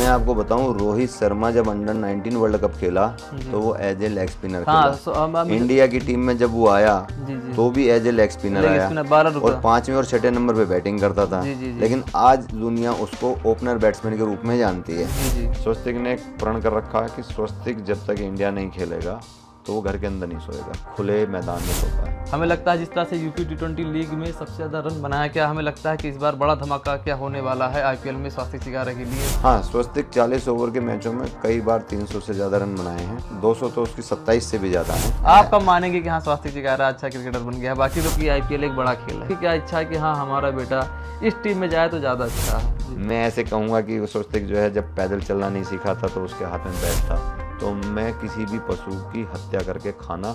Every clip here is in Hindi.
आपको बताऊं, रोहित शर्मा जब अंडर 19 वर्ल्ड कप खेला तो वो एज ए लेग स्पिनर खेला। इंडिया की टीम में जब वो आया तो भी एज ए लेग स्पिनर आया और 5वें और 6ठे नंबर पे बैटिंग करता था। लेकिन आज दुनिया उसको ओपनर बैट्समैन के रूप में जानती है। स्वस्तिक ने एक प्रण कर रखा है कि स्वस्तिक जब तक इंडिया नहीं खेलेगा तो वो घर के अंदर नहीं सोएगा, खुले मैदान में सोता है। हमें लगता है जिस तरह से यूपी T20 लीग में सबसे ज़्यादा रन बनाया, क्या हमें लगता है कि इस बार बड़ा धमाका क्या होने वाला है आईपीएल में स्वस्तिक चिकारा के लिए? हाँ, स्वस्तिक 40 ओवर के मैचों में कई बार 300 से ज़्यादा रन बनाए हैं। 200 तो उसकी 27 से भी ज़्यादा है। आप कब मानेंगे कि हाँ स्वस्तिक चिकारा अच्छा क्रिकेटर बन गया है? बाकी तो कि आईपीएल एक बड़ा खेल है, क्या इच्छा है कि हाँ हमारा बेटा इस टीम में जाए तो ज़्यादा अच्छा है? मैं ऐसे कहूँगा कि स्वस्तिक जो है जब पैदल चलना नहीं सीखा था तो उसके हाथ में बैट था, तो मैं किसी भी पशु की हत्या करके खाना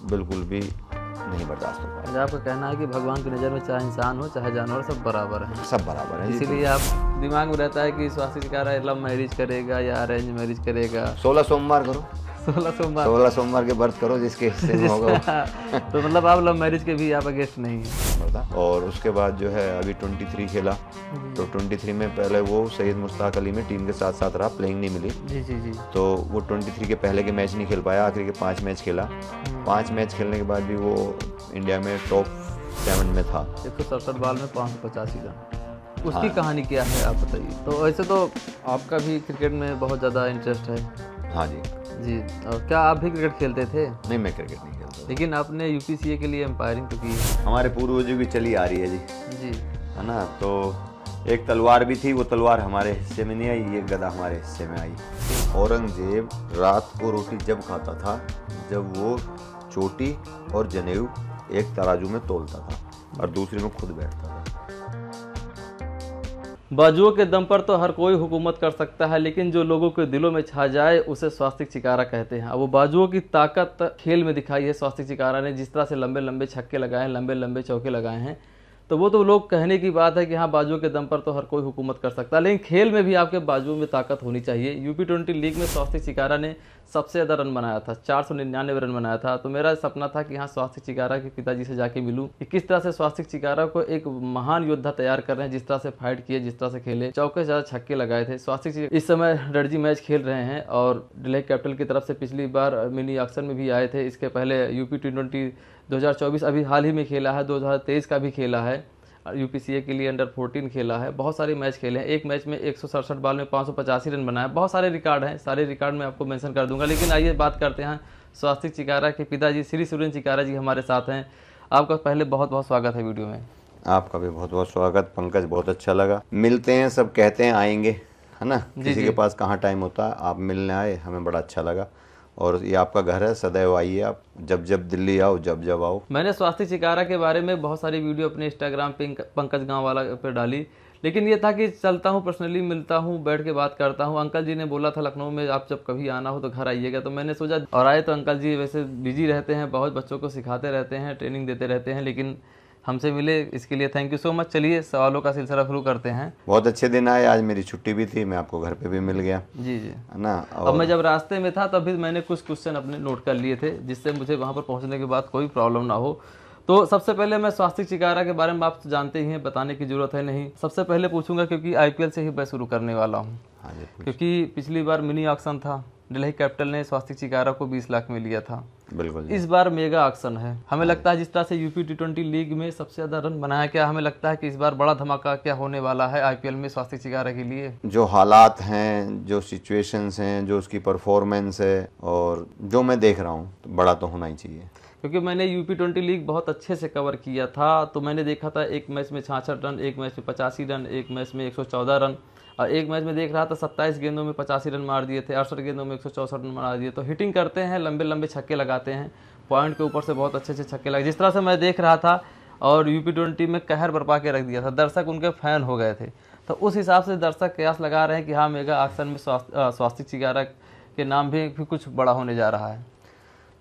बिल्कुल भी नहीं बर्दाश्त हो पाएगा। आपका कहना है कि भगवान की नज़र में चाहे इंसान हो चाहे जानवर सब बराबर है। सब बराबर है, इसीलिए आप दिमाग में रहता है कि स्वस्तिक चिकारा लव मैरिज करेगा या अरेंज मैरिज करेगा? 16 सोमवार करो, 16 सोमवार के व्रत करो जिसके हिस्से में होगा। तो मतलब आप लव मैरिज के भी आप अगेंस्ट नहीं हैं? और उसके बाद जो है अभी 23 खेला, तो 23 में पहले वो सैयद मुश्ताक अली में टीम के साथ साथ रहा, प्लेइंग नहीं मिली। जी। तो वो 23 के पहले के मैच नहीं खेल पाया, आखिर के 5 मैच खेला। 5 मैच खेलने के बाद भी वो इंडिया में टॉप 7 में था। 167 बॉल में 585 रन। उसकी कहानी क्या है आप बताइए। तो वैसे तो आपका भी क्रिकेट में बहुत ज़्यादा इंटरेस्ट है? हाँ जी। और क्या आप भी क्रिकेट खेलते थे? नहीं, मैं क्रिकेट नहीं खेलता। लेकिन आपने यूपीसीए के लिए एम्पायरिंग तो की है। हमारे पूर्वजों की चली आ रही है जी, है ना। तो एक तलवार भी थी, वो तलवार हमारे हिस्से में नहीं आई, ये गदा हमारे हिस्से में आई। औरंगजेब रात को रोटी जब खाता था जब वो चोटी और जनेऊ एक तराजू में तोलता था और दूसरे में खुद बैठता था। बाजुओं के दम पर तो हर कोई हुकूमत कर सकता है, लेकिन जो लोगों के दिलों में छा जाए उसे स्वस्तिक चिकारा कहते हैं। अब वो बाजुओं की ताकत खेल में दिखाई है स्वस्तिक चिकारा ने। जिस तरह से लंबे लंबे छक्के लगाए हैं, लंबे लंबे चौके लगाए हैं, तो वो तो लोग कहने की बात है कि हाँ बाजुओं के दम पर तो हर कोई हुकूमत कर सकता है, लेकिन खेल में भी आपके बाजुओं में ताकत होनी चाहिए। यूपी T20 लीग में स्वस्तिक चिकारा ने सबसे ज़्यादा रन बनाया था, 499 रन बनाया था। तो मेरा सपना था कि हाँ स्वस्तिक चिकारा के पिताजी से जाके मिलूं कि किस तरह से स्वस्तिक चिकारा को एक महान योद्धा तैयार कर रहे हैं, जिस तरह से फाइट किए, जिस तरह से खेले, चौके से ज़्यादा छक्के लगाए थे। स्वस्तिक चिकारा इस समय रणजी मैच खेल रहे हैं और दिल्ली कैपिटल की तरफ से पिछली बार मिनी ऑक्शन में भी आए थे। इसके पहले यूपी T20 2024 अभी हाल ही में खेला है, 2023 का भी खेला है, यूपीसीए के लिए अंडर 14 खेला है। बहुत सारे मैच खेले हैं। एक मैच में 167 बॉल में 585 रन बनाया। बहुत सारे रिकॉर्ड हैं, सारे रिकॉर्ड मैं आपको मेंशन कर दूंगा। लेकिन आइए बात करते हैं स्वस्तिक चिकारा के पिताजी श्री सुरेंद्र चिकारा जी हमारे साथ हैं। आपका पहले बहुत बहुत स्वागत है वीडियो में। आपका भी बहुत बहुत स्वागत पंकज, बहुत अच्छा लगा। मिलते हैं, सब कहते हैं आएंगे, है ना। किसी के पास कहाँ टाइम होता है, आप मिलने आए, हमें बड़ा अच्छा लगा। और ये आपका घर है, सदैव आइए आप, जब जब दिल्ली आओ, जब जब आओ। मैंने स्वस्तिक चिकारा के बारे में बहुत सारी वीडियो अपने इंस्टाग्राम पे पंकज गाँव वाला पे डाली, लेकिन ये था कि चलता हूँ, पर्सनली मिलता हूँ, बैठ के बात करता हूँ। अंकल जी ने बोला था लखनऊ में आप जब कभी आना हो तो घर आइएगा, तो मैंने सोचा और आए। तो अंकल जी वैसे बिजी रहते हैं, बहुत बच्चों को सिखाते रहते हैं, ट्रेनिंग देते रहते हैं, लेकिन हमसे मिले, इसके लिए थैंक यू सो मच। चलिए सवालों का सिलसिला शुरू करते हैं। बहुत अच्छे दिन आए, आज मेरी छुट्टी भी थी, मैं आपको घर पे भी मिल गया। जी, है ना। अब मैं जब रास्ते में था तभी मैंने कुछ क्वेश्चन अपने नोट कर लिए थे, जिससे मुझे वहाँ पर पहुँचने के बाद कोई प्रॉब्लम ना हो। तो सबसे पहले मैं स्वस्तिक चिकारा के बारे में आप जानते ही हैं, बताने की जरूरत है नहीं। सबसे पहले पूछूंगा क्योंकि आईपीएल से ही मैं शुरू करने वाला हूँ। क्योंकि पिछली बार मिनी ऑक्शन था, दिल्ली कैपिटल ने स्वस्तिक चिकारा को 20 लाख में लिया था। बिल्कुल। इस बार मेगा ऑक्शन है। हमें लगता है जिस तरह से यूपी T20 लीग में सबसे ज्यादा रन बनाया, क्या हमें लगता है कि इस बार बड़ा धमाका क्या होने वाला है आईपीएल में स्वस्तिक चिकारा के लिए? जो हालात हैं, जो सिचुएशंस हैं, जो उसकी परफॉर्मेंस है और जो मैं देख रहा हूँ, तो बड़ा तो होना ही चाहिए। क्योंकि मैंने यूपी T20 लीग बहुत अच्छे से कवर किया था, तो मैंने देखा था एक मैच में 66 रन, एक मैच में 85 रन, एक मैच में 114 रन, और एक मैच में देख रहा था 27 गेंदों में 85 रन मार दिए थे, 68 गेंदों में 164 रन मार दिए। तो हिटिंग करते हैं, लंबे लंबे छक्के लगाते हैं, पॉइंट के ऊपर से बहुत अच्छे अच्छे छक्के लगे, जिस तरह से मैं देख रहा था। और यूपी T20 में कहर बरपा के रख दिया था, दर्शक उनके फैन हो गए थे। तो उस हिसाब से दर्शक कयास लगा रहे हैं कि हाँ मेगा ऑक्शन में स्वस्तिक चिकारा के नाम भी कुछ बड़ा होने जा रहा है।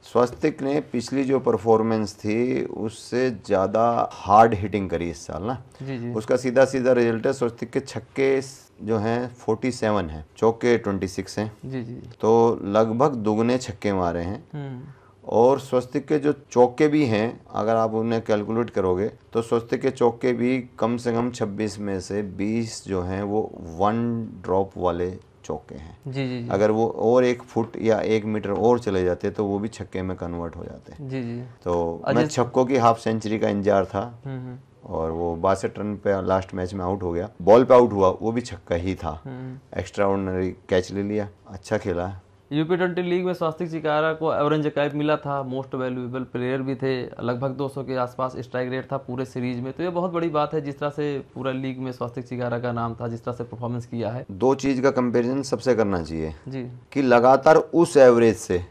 स्वस्तिक ने पिछली जो परफॉर्मेंस थी उससे ज़्यादा हार्ड हिटिंग करी इस साल ना। जी। उसका सीधा सीधा रिजल्ट है, स्वस्तिक के छक्के जो हैं 47 हैं, चौके 26 हैं। जी। तो लगभग दुगने छक्के मारे हैं। और स्वस्तिक के जो चौके भी हैं, अगर आप उन्हें कैलकुलेट करोगे तो स्वस्तिक के चौके भी कम से कम 26 में से 20 जो हैं वो 1 ड्रॉप वाले चौके हैं। जी जी। अगर वो और 1 फुट या 1 मीटर और चले जाते तो वो भी छक्के में कन्वर्ट हो जाते। जी जी। तो मैं छक्कों की हाफ सेंचुरी का इंतजार था और वो 62 रन पे लास्ट मैच में आउट हो गया। बॉल पे आउट हुआ, वो भी छक्का ही था। एक्स्ट्रा ऑर्डिनरी कैच ले लिया, अच्छा खेला। यूपी-20 लीग में स्वास्तिक चिकारा को ऑरेंज कैप मिला था, मोस्ट वैल्यूएबल प्लेयर भी थे, लगभग 200 के आसपास स्ट्राइक रेट था पूरे सीरीज में। तो ये बहुत बड़ी बात है जिस तरह से पूरा लीग में स्वास्तिक चिकारा का नाम था, जिस तरह से परफॉर्मेंस किया है। 2 चीज़ का कंपैरिजन सबसे करना चाहिए जी कि लगातार उस एवरेज से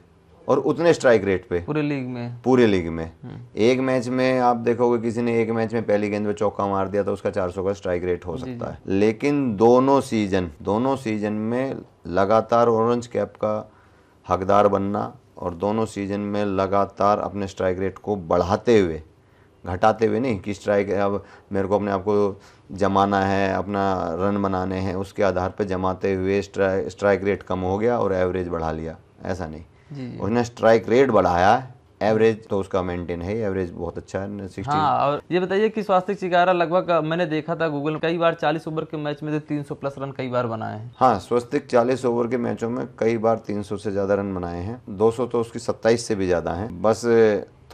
और उतने स्ट्राइक रेट पे पूरे लीग में एक मैच में आप देखोगे किसी ने एक मैच में पहली गेंद पे चौका मार दिया तो उसका 400 का स्ट्राइक रेट हो सकता है, लेकिन दोनों सीजन में लगातार ऑरेंज कैप का हकदार बनना और दोनों सीजन में लगातार अपने स्ट्राइक रेट को बढ़ाते हुए, घटाते हुए नहीं कि स्ट्राइक अब मेरे को अपने आप को जमाना है, अपना रन बनाने हैं, उसके आधार पर जमाते हुए स्ट्राइक रेट कम हो गया और एवरेज बढ़ा लिया, ऐसा नहीं। उसने स्ट्राइक रेट बढ़ाया, एवरेज तो उसका मेंटेन है, एवरेज बहुत अच्छा है 60। हाँ, और ये बताइए कि स्वास्तिक चिकारा लगभग मैंने देखा था गूगल में कई बार 40 ओवर के मैच में तो 300 प्लस रन कई बार बनाए हैं। हाँ, स्वास्तिक 40 ओवर के मैचों में कई बार 300 से ज़्यादा रन बनाए हैं, 200 तो उसकी 27 से भी ज़्यादा हैं। बस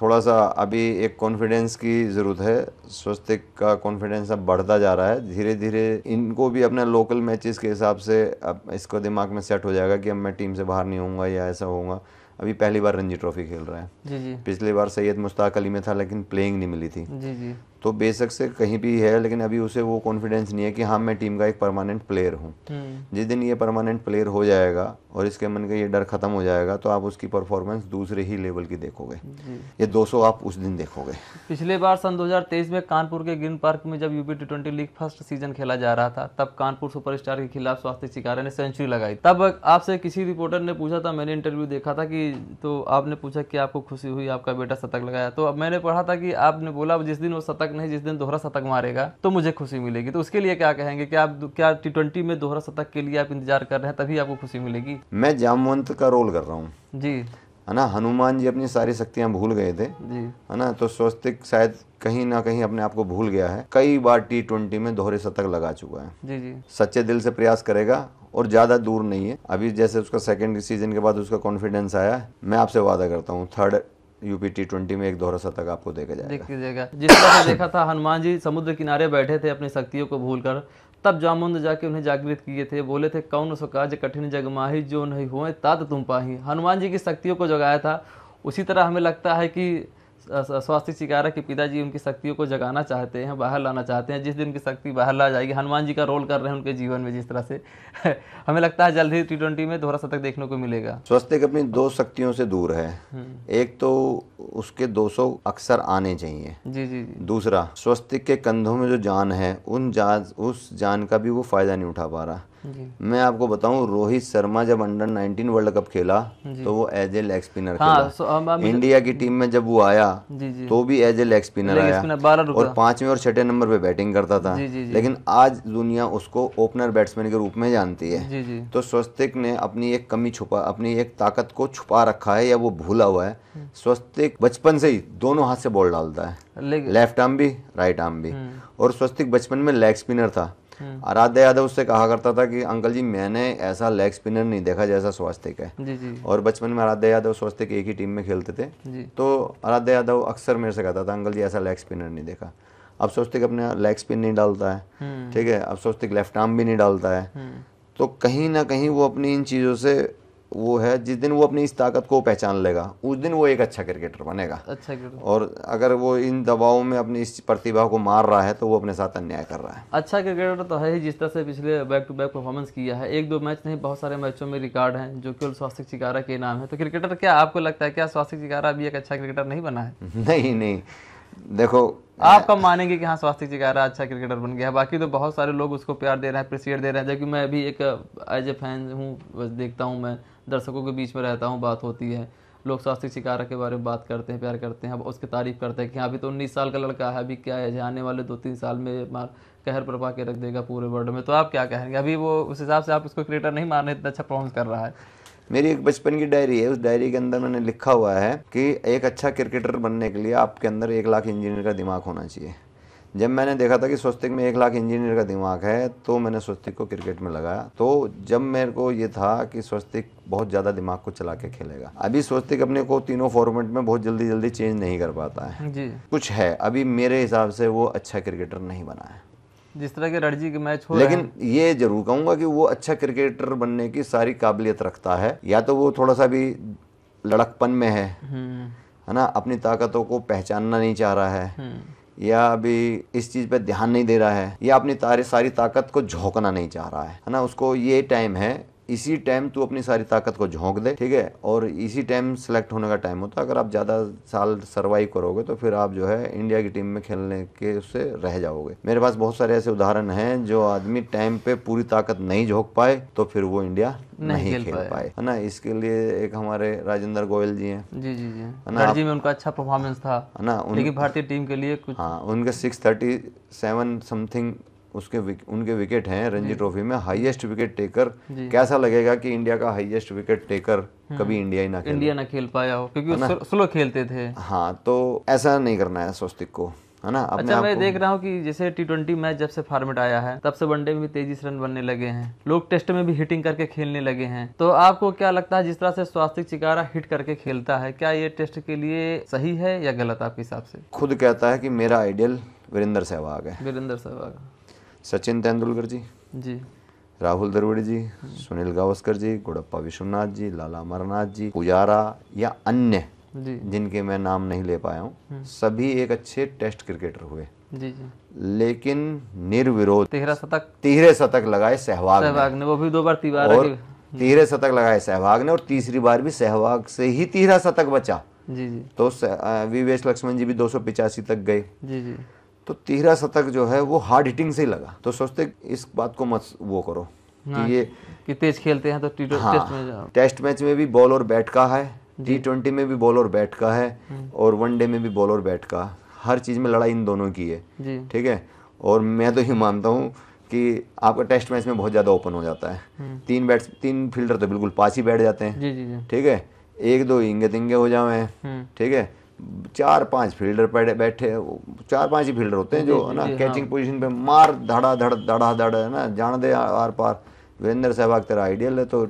थोड़ा सा अभी एक कॉन्फिडेंस की ज़रूरत है, स्वास्तिक का कॉन्फिडेंस अब बढ़ता जा रहा है धीरे धीरे। इनको भी अपने लोकल मैचेस के हिसाब से अब इसको दिमाग में सेट हो जाएगा कि अब मैं टीम से बाहर नहीं होऊंगा या ऐसा होऊंगा। अभी पहली बार रणजी ट्रॉफी खेल रहा है। जी। पिछली बार सैयद मुश्ताक अली में था लेकिन प्लेइंग नहीं मिली थी। जी। तो बेशक से कहीं भी है, लेकिन अभी उसे वो कॉन्फिडेंस नहीं है कि हाँ मैं टीम का एक परमानेंट प्लेयर हूँ। जिस दिन ये परमानेंट प्लेयर हो जाएगा और इसके मन का ये डर खत्म हो जाएगा तो आप उसकी परफॉर्मेंस दूसरे ही लेवल की देखोगे। ये 200 आप उस दिन देखोगे। पिछले बार सन 2023 में कानपुर के ग्रीन पार्क में जब यूपी टी20 लीग फर्स्ट सीजन खेला जा रहा था, तब कानपुर सुपरस्टार के खिलाफ स्वास्तिक चिकारा ने सेंचुरी लगाई। तब आपसे किसी रिपोर्टर ने पूछा था, मैंने इंटरव्यू देखा था कि तो आपने पूछा कि आपको खुशी हुई आपका बेटा शतक लगाया, तो अब मैंने पढ़ा था कि आपने बोला जिस दिन वो शतक नहीं, जिस दिन दोहरा शतक मारेगा तो मुझे खुशी मिलेगी। तो उसके लिए क्या कहेंगे कि आप क्या टी20 में दोहरा शतक के लिए आप इंतजार कर रहे हैं तभी आपको खुशी मिलेगी? मैं जामवंत का रोल कर रहा हूँ जी, है ना। हनुमान जी अपनी सारी शक्तियां भूल गए थे जी, है ना, तो स्वास्तिक शायद कहीं ना कहीं अपने आप को भूल गया है। कई बार टी20 में दोहरे शतक लगा चुका है। जी। सच्चे दिल से प्रयास करेगा और ज्यादा दूर नहीं है। अभी जैसे उसका सेकंड सीजन के बाद उसका कॉन्फिडेंस आया, मैं आपसे वादा करता हूँ थर्ड यूपी टी20 में एक दोहरा शतक आपको देखा जाएगा। जिस तरह से देखा था हनुमान जी समुद्र किनारे बैठे थे अपनी शक्तियों को भूलकर, तब जामुन जाके उन्हें जागृत किए थे। बोले थे कौन सो काज कठिन जग माही, जो नहीं हुए तात तुम पाही। हनुमान जी की शक्तियों को जगाया था। उसी तरह हमें लगता है कि स्वास्तिक चिकारा के पिताजी उनकी शक्तियों को जगाना चाहते हैं, बाहर लाना चाहते हैं। जिस दिन की शक्ति बाहर ला जाएगी, हनुमान जी का रोल कर रहे हैं उनके जीवन में जिस तरह से हमें लगता है जल्द ही टी20 में दोहरा शतक देखने को मिलेगा। स्वास्तिक अपनी 2 शक्तियों से दूर है। एक तो उसके 200 अक्सर आने चाहिए। जी। दूसरा, स्वास्तिक के कंधों में जो जान है उस जान का भी वो फायदा नहीं उठा पा रहा। मैं आपको बताऊं, रोहित शर्मा जब अंडर 19 वर्ल्ड कप खेला तो वो एज ए लेग स्पिनर खेला। इंडिया की टीम में जब वो आया तो भी एज ए लेग स्पिनर आया और 5वें और 6ठे नंबर पे बैटिंग करता था। लेकिन आज दुनिया उसको ओपनर बैट्समैन के रूप में जानती है। तो स्वास्तिक ने अपनी एक कमी अपनी एक ताकत को छुपा रखा है या वो भूला हुआ है। स्वास्तिक बचपन से ही दोनों हाथ से बॉल डालता है, लेफ्ट आर्म भी राइट आर्म भी। और स्वास्तिक बचपन में लेग स्पिनर था। आराध्या यादव उससे कहा करता था कि अंकल जी मैंने ऐसा लेग स्पिनर नहीं देखा जैसा स्वास्तिक है। जी। और बचपन में आराध्या यादव स्वास्तिक एक ही टीम में खेलते थे। तो आराध्या यादव अक्सर मेरे से कहता था अंकल जी ऐसा लेग स्पिनर नहीं देखा। अब स्वास्तिक अपने लेग स्पिन नहीं डालता है, ठीक है। अब स्वास्तिक लेफ्ट आर्म भी नहीं डालता है। तो कहीं ना कहीं वो अपनी इन चीज़ों से वो है, जिस दिन वो अपनी इस ताकत को पहचान लेगा उस दिन वो एक अच्छा क्रिकेटर बनेगा। अच्छा क्रिकेटर। और अगर वो इन दबावों में अपनी इस प्रतिभा को मार रहा है तो वो अपने साथ अन्याय कर रहा है। अच्छा क्रिकेटर तो है ही, जिस तरह से पिछले बैक टू बैक परफॉर्मेंस किया है। 1-2 मैच नहीं, बहुत सारे मैचों में रिकॉर्ड हैं जो केवल स्वास्तिक चिकारा के नाम है। तो क्रिकेटर क्या आपको लगता है क्या स्वास्तिक चिकारा भी एक अच्छा क्रिकेटर नहीं बना है? नहीं, देखो आप कब मानेंगे कि हाँ स्वास्तिक चिकारा अच्छा क्रिकेटर बन गया है? बाकी तो बहुत सारे लोग उसको प्यार दे रहे हैं, अप्रिशिएट दे रहे हैं। जबकि मैं भी एक एज ए फैन हूँ, बस देखता हूँ, मैं दर्शकों के बीच में रहता हूँ, बात होती है, लोग स्वास्तिक चिकारा के बारे में बात करते हैं, प्यार करते हैं, अब उसकी तारीफ करते हैं कि हाँ अभी तो 19 साल का लड़का है, अभी क्या है, आने वाले 2-3 साल में कहर बरपा के रख देगा पूरे वर्ल्ड में। तो आप क्या कहेंगे? अभी वो उस हिसाब से आप उसको क्रिकेटर नहीं मान रहे, इतना अच्छा परफॉर्मेंस कर रहा है। मेरी एक बचपन की डायरी है, उस डायरी के अंदर मैंने लिखा हुआ है कि एक अच्छा क्रिकेटर बनने के लिए आपके अंदर 1 लाख इंजीनियर का दिमाग होना चाहिए। जब मैंने देखा था कि स्वस्तिक में 1 लाख इंजीनियर का दिमाग है तो मैंने स्वस्तिक को क्रिकेट में लगाया। तो जब मेरे को ये था कि स्वस्तिक बहुत ज़्यादा दिमाग को चला के खेलेगा। अभी स्वस्तिक अपने को तीनों फॉर्मेट में बहुत जल्दी जल्दी चेंज नहीं कर पाता है जी। कुछ है, अभी मेरे हिसाब से वो अच्छा क्रिकेटर नहीं बना है जिस तरह के रणजी के मैच हो लेकिन ये जरूर कहूंगा कि वो अच्छा क्रिकेटर बनने की सारी काबिलियत रखता है। या तो वो थोड़ा सा भी लड़कपन में है ना, अपनी ताकतों को पहचानना नहीं चाह रहा है, या अभी इस चीज पे ध्यान नहीं दे रहा है, या अपनी सारी ताकत को झोंकना नहीं चाह रहा है ना। उसको ये टाइम है, इसी टाइम तू अपनी सारी ताकत को झोंक दे, ठीक है, और इसी टाइम सेलेक्ट होने का टाइम होता है। अगर आप ज़्यादा साल सर्वाइव करोगे तो फिर आप जो है इंडिया की टीम में खेलने के उससे रह जाओगे। मेरे पास बहुत सारे ऐसे उदाहरण हैं जो आदमी टाइम पे पूरी ताकत नहीं झोंक पाए तो फिर वो इंडिया नहीं खेल पाए, है ना। इसके लिए एक हमारे राजेंद्र गोयल जी हैं, जी जी जी, रणजी में उनका अच्छा परफॉर्मेंस था, है ना, लेकिन भारतीय टीम के लिए कुछ, हाँ, उनके 637 समथिंग उनके विकेट हैं रणजी ट्रॉफी में, हाईएस्ट विकेट टेकर। कैसा लगेगा कि इंडिया का हाईएस्ट विकेट टेकर कभी इंडिया ना खेल पाया हो, क्योंकि स्लो खेलते थे। हाँ, तो ऐसा नहीं करना है स्वस्तिक को, है ना। अच्छा, मैं देख रहा हूँ कि जैसे T20 मैच जब से फॉर्मेट आया है तब से वनडे में भी तेजी से रन बनने लगे हैं, लोग टेस्ट में भी हिटिंग करके खेलने लगे हैं। तो आपको क्या लगता है, जिस तरह से स्वस्तिक चिकारा हिट करके खेलता है, क्या ये टेस्ट के लिए सही है या गलत आपके हिसाब से? खुद कहता है कि मेरा आइडियल वीरेंद्र सहवाग है। वीरेंद्र सहवाग, सचिन तेंदुलकर जी, राहुल द्रविड़ जी, सुनील गावस्कर जी, गुडप्पा विश्वनाथ जी, लाला अमरनाथ जी, पुजारा या अन्य जिनके मैं नाम नहीं ले पाया हूँ, सभी एक अच्छे टेस्ट क्रिकेटर हुए जी। लेकिन निर्विरोध 13 शतक लगाए सहवाग ने, वो भी 2 बार और 13 शतक लगाए सहवाग ने, और तीसरी बार भी सहवाग से ही 13 शतक बचा जी। तो विवेश लक्ष्मण जी भी 285 तक गए जी। तो 13 शतक जो है वो हार्ड हिटिंग से ही लगा। तो सोचते इस बात को मत वो करो कि ये कि तेज खेलते हैं तो टेस्ट मैच में भी बॉल और बैट का है, T20 में भी बॉल और बैट का है, और वनडे में भी बॉल और बैट का, हर चीज में लड़ाई इन दोनों की है, ठीक है। और मैं तो ये मानता हूँ कि आपका टेस्ट मैच में बहुत ज्यादा ओपन हो जाता है। 3 फील्डर तो बिल्कुल पास ही बैठ जाते हैं, ठीक है, 1-2 इंगे तिंगे हो जाए, ठीक है, 4-5 फील्डर बैठे, 4-5 ही फील्डर होते हैं जो है ना कैचिंग पोजीशन पे मार धड़ा धड़ है ना, जान दे आर पार। वीरेंद्र सहवाग तेरा आइडियल है। तो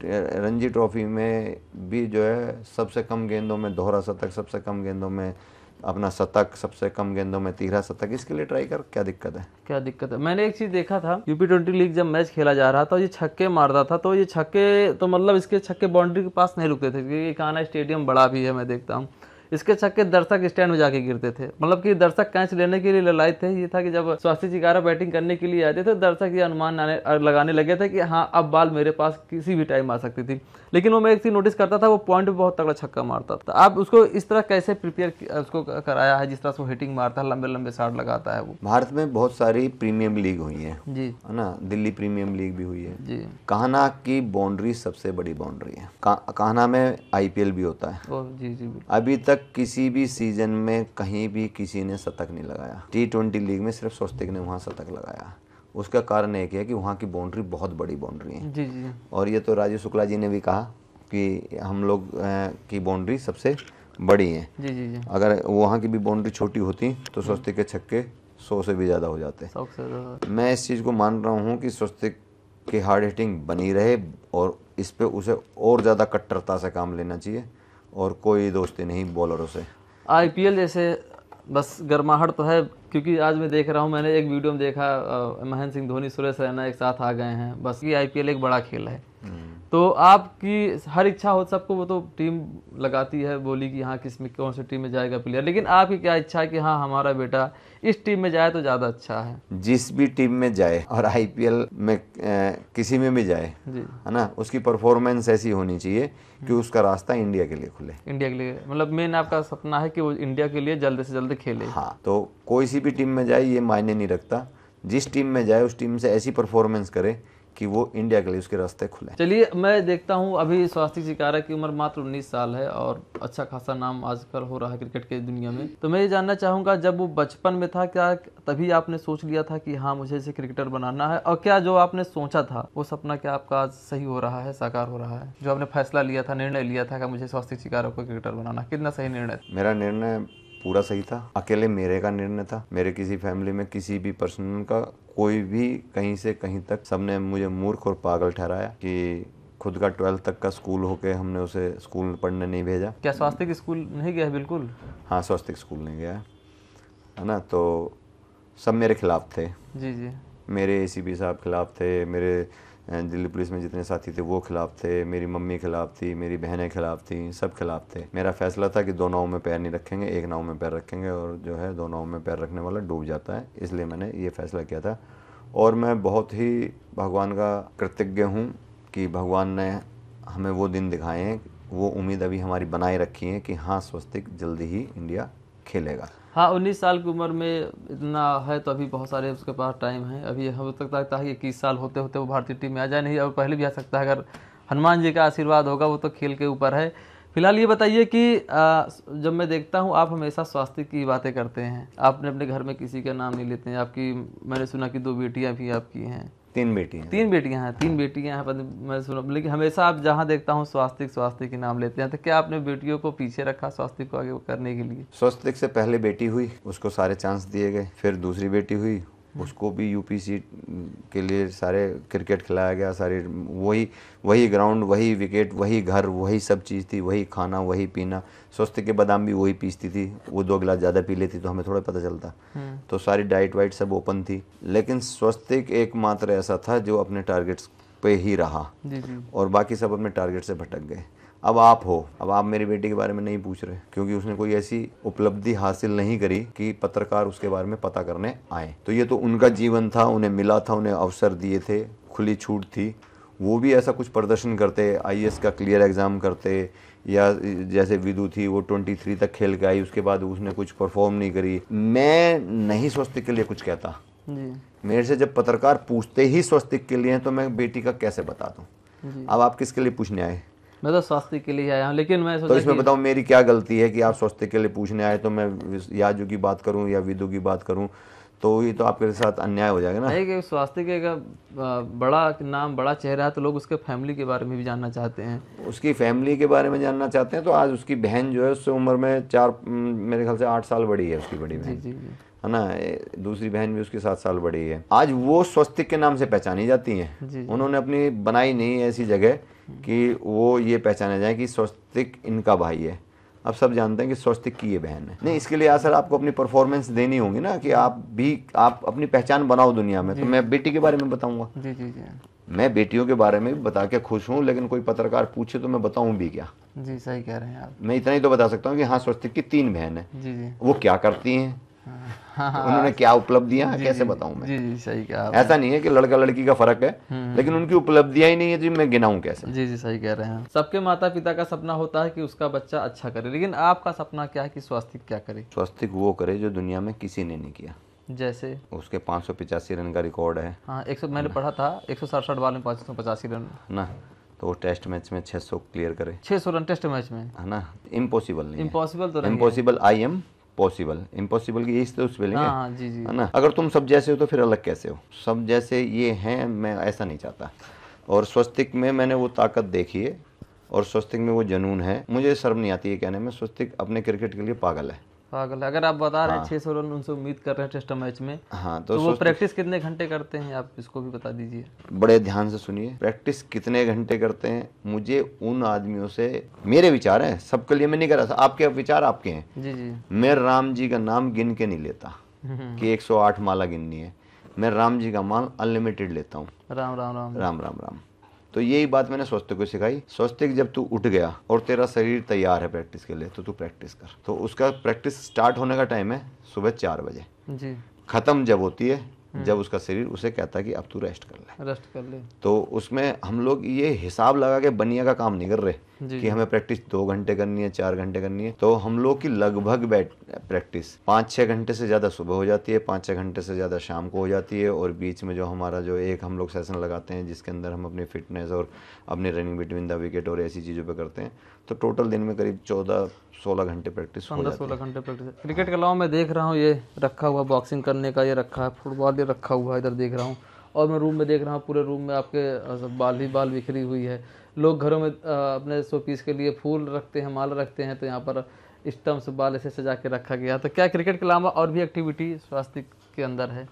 रणजी ट्रॉफी में भी जो है सबसे कम गेंदों में दोहरा शतक, सबसे कम गेंदों में अपना शतक, सबसे कम गेंदों में 13 शतक, इसके लिए ट्राई कर। क्या दिक्कत है? मैंने एक चीज देखा था, UP20 लीग जब मैच खेला जा रहा था, ये छक्के मारता था, तो ये छक्के तो मतलब इसके छक्के बाउंड्री के पास नहीं रुकते थे, क्योंकि कान्हा स्टेडियम बड़ा भी है, मैं देखता हूँ। इसके छक्के दर्शक स्टैंड में जाके गिरते थे, मतलब कि दर्शक कैच लेने के लिए ललायत थे। ये था कि जब स्वस्तिक चिकारा बैटिंग करने के लिए आते थे, दर्शक ये अनुमान लगाने लगे थे कि हाँ, अब बॉल मेरे पास किसी भी टाइम आ सकती थी। लेकिन वो मैं एक चीज नोटिस करता था, वो पॉइंट पे बहुत तगड़ा छक्का मारता था। आप उसको इस तरह कैसे प्रिपेयर उसको कराया है, जिस तरह से वो हिटिंग मारता है, लंबे लंबे शॉट लगाता है? वो भारत में बहुत सारी प्रीमियम लीग हुई है जी, है ना, दिल्ली प्रीमियम लीग भी हुई है जी। कान्हा की बाउंड्री सबसे बड़ी बाउंड्री है। कान्हा में IPL भी होता है जी। अभी तक किसी भी सीजन में कहीं भी किसी ने शतक नहीं लगाया। T20 लीग में सिर्फ स्वस्तिक ने वहाँ शतक लगाया। उसका कारण एक है कि वहाँ की बाउंड्री बहुत बड़ी बाउंड्री है जी। और ये तो राजू शुक्ला जी ने भी कहा कि हम लोग की बाउंड्री सबसे बड़ी है जी। अगर वहाँ की भी बाउंड्री छोटी होती तो स्वस्तिक के छक्के 100 से भी ज़्यादा हो जाते। मैं इस चीज़ को मान रहा हूँ कि स्वस्तिक की हार्ड हिटिंग बनी रहे और इस पे उसे और ज़्यादा कट्टरता से काम लेना चाहिए और कोई दोस्ती नहीं बॉलरों से। IPL जैसे बस गर्माहट तो है, क्योंकि आज मैं देख रहा हूँ, मैंने एक वीडियो में देखा, महेंद्र सिंह धोनी, सुरेश रैना एक साथ आ गए हैं। बस ये IPL एक बड़ा खेल है। तो आपकी हर इच्छा हो, सबको वो तो टीम लगाती है, बोली कि हाँ किस में कौन सी टीम में जाएगा प्लेयर, लेकिन आपकी क्या इच्छा है कि हाँ हमारा बेटा इस टीम में जाए तो ज़्यादा अच्छा है? जिस भी टीम में जाए और IPL में किसी में भी जाए, है ना, उसकी परफॉर्मेंस ऐसी होनी चाहिए कि उसका रास्ता इंडिया के लिए खुले। इंडिया के लिए मतलब मेन आपका सपना है कि वो इंडिया के लिए जल्द से जल्द खेले। हाँ, तो कोई सी भी टीम में जाए ये मायने नहीं रखता, जिस टीम में जाए उस टीम से ऐसी परफॉर्मेंस करे कि वो इंडिया के लिए उसके रास्ते खुले। चलिए, मैं देखता हूँ अभी स्वस्तिक चिकारा की उम्र मात्र 19 साल है और अच्छा खासा नाम आजकल हो रहा है क्रिकेट के दुनिया में। तो मैं ये जानना चाहूँगा, जब वो बचपन में था, क्या तभी आपने सोच लिया था कि हाँ मुझे इसे क्रिकेटर बनाना है? और क्या जो आपने सोचा था वो सपना क्या आपका आज सही हो रहा है, साकार हो रहा है? जो आपने फैसला लिया था, निर्णय लिया था कि मुझे स्वस्तिक चिकारा को क्रिकेटर बनाना, कितना सही निर्णय? मेरा निर्णय पूरा सही था। अकेले मेरे का निर्णय था, मेरे किसी फैमिली में किसी भी पर्सन का कोई भी कहीं से कहीं तक सबने मुझे मूर्ख और पागल ठहराया कि खुद का 12th तक का स्कूल होके हमने उसे स्कूल पढ़ने नहीं भेजा। क्या स्वास्थ्य स्कूल नहीं गया है? बिल्कुल हाँ, स्वास्थ्य स्कूल नहीं गया है ना। तो सब मेरे खिलाफ थे। जी जी। मेरे ACP साहब खिलाफ थे, मेरे दिल्ली पुलिस में जितने साथी थे वो खिलाफ थे, मेरी मम्मी खिलाफ थी, मेरी बहनें खिलाफ थी, सब खिलाफ थे। मेरा फैसला था कि 2 नाव में पैर नहीं रखेंगे, एक नाव में पैर रखेंगे, और जो है 2 नाव में पैर रखने वाला डूब जाता है। इसलिए मैंने ये फैसला किया था और मैं बहुत ही भगवान का कृतज्ञ हूँ कि भगवान ने हमें वो दिन दिखाए हैं, वो उम्मीद अभी हमारी बनाए रखी है कि हाँ स्वस्तिक जल्दी ही इंडिया खेलेगा। हाँ, 19 साल की उम्र में इतना है तो अभी बहुत सारे उसके पास टाइम है। अभी हो सकता है कि 21 साल होते होते वो भारतीय टीम में आ जाए, नहीं और पहले भी आ सकता है। अगर हनुमान जी का आशीर्वाद होगा, वो तो खेल के ऊपर है। फिलहाल ये बताइए कि जब मैं देखता हूँ आप हमेशा स्वास्थ्य की बातें करते हैं, आपने अपने घर में किसी का नाम नहीं लेते हैं। आपकी मैंने सुना कि 2 बेटियाँ भी आपकी हैं। 3 बेटियाँ हैं। 3 बेटियाँ हैं, 3 बेटियाँ हैं मैं सुना, लेकिन हमेशा आप जहाँ देखता हूँ स्वास्थ्य के नाम लेते हैं। तो क्या आपने बेटियों को पीछे रखा स्वास्थ्य को आगे करने के लिए? स्वास्थ्य से पहले बेटी हुई, उसको सारे चांस दिए गए। फिर दूसरी बेटी हुई, उसको भी UPC के लिए सारे क्रिकेट खिलाया गया, सारे वही ग्राउंड, वही विकेट, वही घर, वही सब चीज़ थी, वही खाना, वही पीना। स्वास्थ्य के बादाम भी वही पीसती थी, वो 2 गिलास ज़्यादा पी लेती तो हमें थोड़ा पता चलता। तो सारी डाइट वाइट सब ओपन थी। लेकिन स्वास्थ्य एकमात्र ऐसा था जो अपने टारगेट्स पे ही रहा और बाकी सब अपने टारगेट से भटक गए। अब आप मेरी बेटी के बारे में नहीं पूछ रहे क्योंकि उसने कोई ऐसी उपलब्धि हासिल नहीं करी कि पत्रकार उसके बारे में पता करने आए। तो ये तो उनका जीवन था, उन्हें मिला था, उन्हें अवसर दिए थे, खुली छूट थी। वो भी ऐसा कुछ प्रदर्शन करते, IAS का क्लियर एग्जाम करते, या जैसे विदु थी वो 23 तक खेल के आई, उसके बाद उसने कुछ परफॉर्म नहीं करी। मैं नहीं स्वस्तिक के लिए कुछ कहता जी। मेरे से जब पत्रकार पूछते ही स्वस्तिक के लिए तो मैं बेटी का कैसे बता दूं। अब आप किसके लिए पूछने आए? मैं तो स्वास्थ्य के लिए आया हूँ, लेकिन मैं तो इसमें बताऊं मेरी क्या गलती है कि आप स्वास्थ्य के लिए पूछने आए तो मैं याजू की बात करूं या विदु की बात करूं, तो ये तो आपके साथ अन्याय हो जाएगा ना। नहीं कि स्वास्थ्य के बड़ा नाम, बड़ा चेहरा है, तो लोग उसके फैमिली के बारे में भी जानना चाहते हैं। उसकी फैमिली के बारे में जानना चाहते हैं तो आज उसकी बहन जो है उससे उम्र में मेरे ख्याल से 8 साल बड़ी है उसकी बड़ी बहन, है ना। दूसरी बहन भी उसकी 7 साल बड़ी है। आज वो स्वस्तिक के नाम से पहचानी जाती हैं। उन्होंने अपनी बनाई नहीं ऐसी जगह कि वो ये पहचाना जाए कि स्वस्तिक इनका भाई है। अब सब जानते हैं कि स्वस्तिक की ये बहन है। नहीं, इसके लिए असर आपको अपनी परफॉर्मेंस देनी होगी ना कि आप अपनी पहचान बनाओ दुनिया में। तो मैं बेटी के बारे में बताऊंगा। जी जी जी। मैं बेटियों के बारे में भी बता के खुश हूँ, लेकिन कोई पत्रकार पूछे तो मैं बताऊं भी क्या? जी सही कह रहे हैं आप। मैं इतना ही तो बता सकता हूँ कि हाँ स्वस्तिक की 3 बहन है। जी जी। वो क्या करती हैं, उन्होंने क्या उपलब्धियां, कैसे बताऊं मैं? जी सही कहा। ऐसा नहीं है कि लड़का लड़की का फर्क है, लेकिन उनकी उपलब्धियां ही नहीं है जी, मैं गिनाऊं कैसे? जी सही कह रहे हैं। सबके माता पिता का सपना होता है कि उसका बच्चा अच्छा करे, लेकिन आपका सपना क्या है कि स्वास्तिक क्या करे? स्वास्तिक वो करे जो दुनिया में किसी ने नहीं किया। जैसे उसके 585 रन का रिकॉर्ड है। हाँ, 100 मैंने पढ़ा था, 167 बॉल में 585 रन ना। तो वो टेस्ट मैच में 600 क्लियर करे। 600 रन टेस्ट मैच में, है ना। इम्पॉसिबल नहीं, इम्पॉसिबल तो नहीं, impossible I am possible. Impossible की यही तो स्पेलिंग है। हाँ, जी जी, है ना। अगर तुम सब जैसे हो तो फिर अलग कैसे हो? सब जैसे ये हैं, मैं ऐसा नहीं चाहता। और स्वस्तिक में मैंने वो ताकत देखी है और स्वस्तिक में वो जुनून है। मुझे शर्म नहीं आती है कहने में, स्वस्तिक अपने क्रिकेट के लिए पागल है। अगर आप बता रहे हैं 600 रन उनसे उम्मीद कर रहे हैं टेस्ट मैच में, हाँ, तो वो प्रैक्टिस कितने घंटे करते हैं आप इसको भी बता दीजिए। बड़े ध्यान से सुनिए। प्रैक्टिस कितने घंटे करते हैं, मुझे उन आदमियों से, मेरे विचार हैं, सबके लिए मैं नहीं कर रहा था, आपके विचार आपके हैं। जी जी। मैं राम जी का नाम गिन के नहीं लेता कि 108 माला गिननी है। मैं राम जी का मान अनलिमिटेड लेता हूँ। राम राम राम राम राम राम। तो यही बात मैंने स्वस्तिक को सिखाई। स्वस्तिक जब तू उठ गया और तेरा शरीर तैयार है प्रैक्टिस के लिए, तो तू प्रैक्टिस कर। तो उसका प्रैक्टिस स्टार्ट होने का टाइम है सुबह 4 बजे जी। खत्म जब होती है जब उसका शरीर उसे कहता है कि अब तू रेस्ट कर ले। तो उसमें हम लोग ये हिसाब लगा के बनिया का काम नहीं कर रहे कि हमें प्रैक्टिस 2 घंटे करनी है, 4 घंटे करनी है। तो हम लोग की लगभग प्रैक्टिस 5-6 घंटे से ज़्यादा सुबह हो जाती है, 5-6 घंटे से ज़्यादा शाम को हो जाती है। और बीच में जो हमारा जो एक हम लोग सेशन लगाते हैं जिसके अंदर हम अपनी फिटनेस और अपनी रनिंग बिटवीन द विकेट और ऐसी चीज़ों पर करते हैं, तो टोटल दिन में करीब 14-16 घंटे प्रैक्टिस हो जाती है। 15-16 घंटे प्रैक्टिस। क्रिकेट के अलावा मैं देख रहा हूँ ये रखा हुआ बॉक्सिंग करने का, ये रखा है फुटबॉल, ये रखा हुआ है इधर देख रहा हूँ। और मैं रूम में देख रहा हूँ, पूरे रूम में आपके बाल ही बाल बिखरी हुई है। लोग घरों में अपने शो पीस के लिए फूल रखते हैं, माला रखते हैं, तो यहाँ पर स्टम्प्स बाल ऐसे सजा के रखा गया। तो क्या क्रिकेट के अलावा और भी एक्टिविटी स्वस्तिक के अंदर है?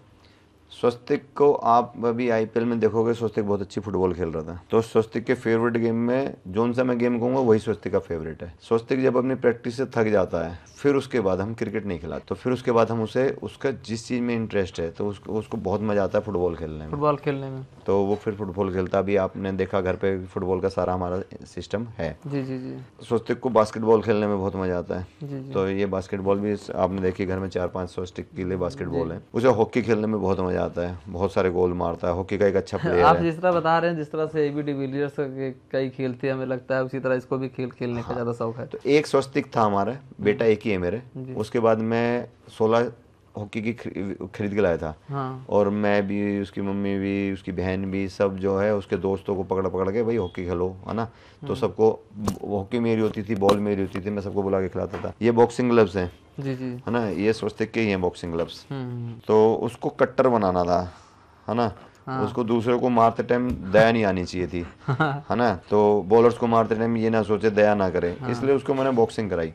स्वस्तिक को आप अभी आईपीएल में देखोगे, स्वस्तिक बहुत अच्छी फुटबॉल खेल रहा था। तो स्वस्तिक के फेवरेट गेम में जोन सा मैं गेम कहूँगा वही स्वस्तिक का फेवरेट है। स्वस्तिक जब अपनी प्रैक्टिस से थक जाता है फिर उसके बाद हम क्रिकेट नहीं खिलाते, तो फिर उसके बाद हम उसे उसका जिस चीज़ में इंटरेस्ट है तो उसको बहुत मजा आता है फुटबॉल खेलने में। तो वो फिर फुटबॉल खेलता। अभी आपने देखा घर पे फुटबॉल का सारा हमारा सिस्टम है। जी जी जी। स्वस्तिक को बास्केटबॉल खेलने में बहुत मजा आता है। जी जी। तो ये बास्केटबॉल भी आपने देखी, घर में 4-5 स्वस्तिक के लिए बास्केटबॉल है। उसे हॉकी खेलने में बहुत मजा आता है, बहुत सारे गोल मारता है, हॉकी का एक अच्छा प्लेयर आप है। जिस तरह बता रहे हैं, जिस तरह से एबी डिविलियर्स कई खेलते हैं, हमें लगता है उसी तरह इसको भी खेलने का ज़्यादा शौक है। तो एक स्वस्तिक था हमारा बेटा, एक ही है मेरे। उसके बाद मैं 16 हॉकी की खरीद के लाया था। हाँ। और मैं भी, उसकी मम्मी भी, उसकी बहन भी, सब जो है उसके दोस्तों को पकड़ पकड़ के भाई हॉकी खेलो, है ना। तो सबको हॉकी मेरी होती थी, बॉल मेरी होती थी, मैं सबको बुला के खिलाता था। ये बॉक्सिंग ग्लव्स हैं, जी जी, है ना, ये स्वस्तिक के ही हैं बॉक्सिंग ग्लव्स। तो उसको कट्टर बनाना था, है ना। हाँ। उसको दूसरे को मारते टाइम दया नहीं आनी चाहिए थी, है ना। तो बॉलर्स को मारते टाइम ये ना सोचे दया ना करे। हाँ। इसलिए उसको मैंने बॉक्सिंग कराई।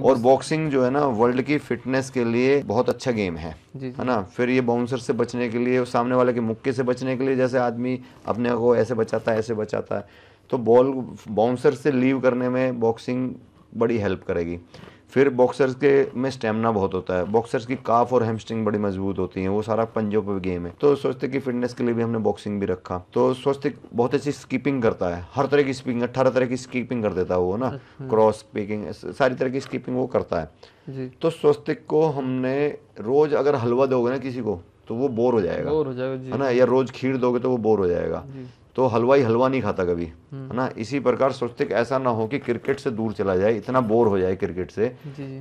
और बॉक्सिंग जो है ना वर्ल्ड की फिटनेस के लिए बहुत अच्छा गेम है ना। फिर ये बाउंसर से बचने के लिए, सामने वाले के मुक्के से बचने के लिए, जैसे आदमी अपने को ऐसे बचाता है, ऐसे बचाता है, तो बॉल बाउंसर से लीव करने में बॉक्सिंग बड़ी हेल्प करेगी। फिर बॉक्सर्स के में स्टेमिना बहुत होता है, बॉक्सर्स की काफ और हैमस्ट्रिंग बड़ी मजबूत होती हैं, वो सारा पंजों पे गेम है। तो स्वस्तिक की फिटनेस के लिए भी हमने बॉक्सिंग भी रखा। तो स्वस्तिक बहुत अच्छी स्कीपिंग करता है, हर तरह की स्कीपिंग, 18 तरह की स्कीपिंग कर देता है वो ना, क्रॉस स्पीकिंग, सारी तरह की स्कीपिंग वो करता है जी। तो स्वस्तिक को हमने रोज अगर हलवा दोगे ना किसी को तो वो बोर हो जाएगा, है ना, या रोज खीर दोगे तो वो बोर हो जाएगा। तो हलवाई हलवा नहीं खाता कभी, है ना। इसी प्रकार स्वस्तिक ऐसा ना हो कि क्रिकेट से दूर चला जाए, इतना बोर हो जाए क्रिकेट से।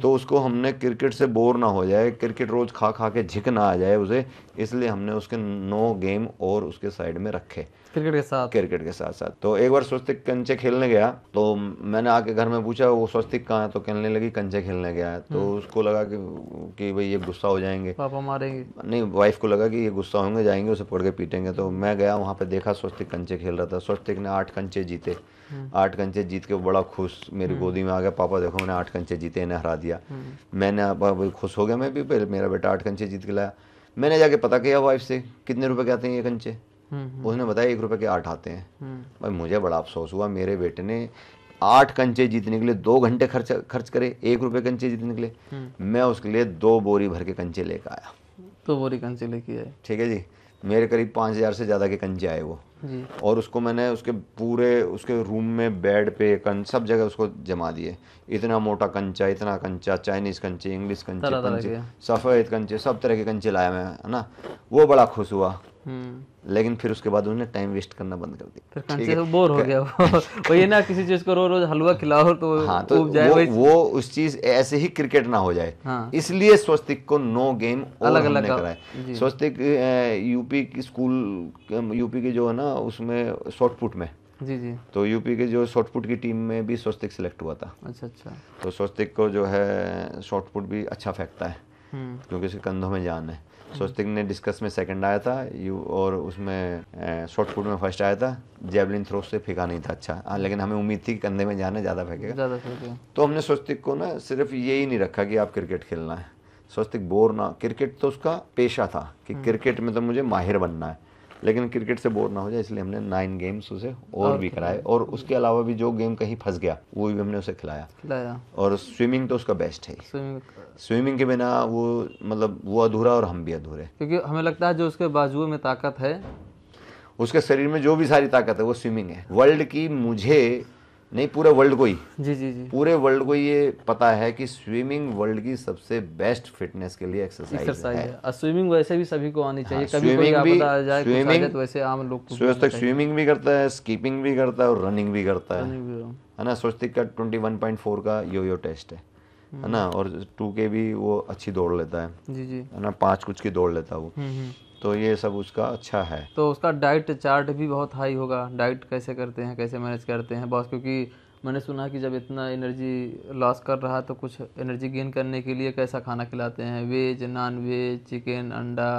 तो उसको हमने क्रिकेट से बोर ना हो जाए, क्रिकेट रोज खा खा के झिक ना आ जाए उसे, इसलिए हमने उसके 9 गेम और उसके साइड में रखे क्रिकेट के साथ साथ। तो एक बार स्वस्तिक कंचे खेलने गया, तो मैंने आके घर में पूछा वो स्वस्तिक कहाँ है, तो कहने लगी कंचे खेलने गया है। तो उसको लगा कि भाई ये गुस्सा हो जाएंगे, पापा मारेंगे, नहीं, वाइफ को लगा कि ये गुस्सा होंगे, जाएंगे उसे पकड़ के पीटेंगे। तो मैं गया वहाँ पे, देखा स्वस्तिक कंचे खेल रहा था। स्वस्तिक ने 8 कंचे जीते। 8 कंचे जीत के बड़ा खुश मेरी गोदी में आ गया, पापा देखो मैंने 8 कंचे जीते, इन्हें हरा दिया। मैंने खुश हो गया, मैं भी, पहले मेरा बेटा 8 कंचे जीत के लाया। मैंने जाके पता किया वाइफ से कितने रुपए के आते हैं ये कंचे। उसने बताया 1 रुपए के 8 आते हैं। भाई मुझे बड़ा अफसोस हुआ, मेरे बेटे ने 8 कंचे जीतने के लिए 2 घंटे खर्च करे, 1 रुपए कंचे जीतने के लिए। मैं उसके लिए 2 बोरी भर के कंचे लेकर आया। 2 बोरी कंचे लेके आए, ठीक है जी। मेरे करीब 5000 से ज़्यादा के कंचे आए वो जी। और उसको मैंने उसके पूरे उसके रूम में, बेड पे, सब जगह उसको जमा दिए। इतना मोटा कंचा, इतना कंचा, चाइनीज़ कंचे, इंग्लिश कंचे, सफ़ेद कंचे, सब तरह के कंचे लाया मैं, है ना। वो बड़ा खुश हुआ। लेकिन फिर उसके बाद उन्होंने टाइम वेस्ट करना बंद कर दिया, फिर कंचे से बोर हो गया वो ये ना किसी चीज को रोज हलवा खिलाओ तो हाँ, तो वो उस चीज ऐसे ही क्रिकेट ना हो जाए। हाँ। इसलिए स्वस्तिक को 9 गेम और हमने कराए। स्वस्तिक यूपी की स्कूल, यूपी की जो है ना उसमें शॉर्टपुट में जी जी, तो यूपी के जो शॉर्टपुट की टीम में भी स्वस्तिक सिलेक्ट हुआ था। अच्छा अच्छा। तो स्वस्तिक को जो है शॉर्टपुट भी अच्छा फेंकता है क्योंकि उसके कंधों में जान है। स्वस्तिक ने डिस्कस में सेकंड आया था और उसमें शॉर्ट पुट में फर्स्ट आया था। जेवलिन थ्रो से फेंका नहीं था अच्छा, लेकिन हमें उम्मीद थी कि कंधे में जाने ज़्यादा फेंकेगा। तो हमने स्वस्तिक को ना सिर्फ यही नहीं रखा कि आप क्रिकेट खेलना है, स्वस्तिक बोर ना, क्रिकेट तो उसका पेशा था कि क्रिकेट में तो मुझे माहिर बनना है, लेकिन क्रिकेट से बोर ना हो जाए, इसलिए हमने 9 गेम्स उसे और भी कराए। और उसके अलावा भी जो गेम कहीं फंस गया वो भी हमने उसे खिलाया। और स्विमिंग तो उसका बेस्ट है। स्विमिंग के बिना वो मतलब वो अधूरा और हम भी अधूरे, क्योंकि हमें लगता है जो उसके बाजुओं में ताकत है, उसके शरीर में जो भी सारी ताकत है वो स्विमिंग है। वर्ल्ड की, मुझे नहीं पूरे वर्ल्ड को ही, जी जी जी, पूरे वर्ल्ड को ये पता है कि स्विमिंग वर्ल्ड की सबसे बेस्ट फिटनेस के लिए एक्सरसाइज है। और स्विमिंग वैसे भी सभी को आनी चाहिए। हाँ, कभी कोई आपदा आ जाए, कुछ आ जाए तो वैसे आम लोग को स्विमिंग भी करता है, स्कीपिंग भी करता है और रनिंग भी करता है ना। स्वस्तिक का 21.4 का यो टेस्ट है ना, और 2K भी वो अच्छी दौड़ लेता है जी जी, है ना, 5 कुछ की दौड़ लेता है वो। तो ये सब उसका अच्छा है। तो उसका डाइट चार्ट भी बहुत हाई होगा। डाइट कैसे करते हैं, कैसे मैनेज करते हैं बॉस? क्योंकि मैंने सुना कि जब इतना एनर्जी लॉस कर रहा है तो कुछ एनर्जी गेन करने के लिए कैसा खाना खिलाते हैं, वेज, नॉन वेज, चिकन, अंडा,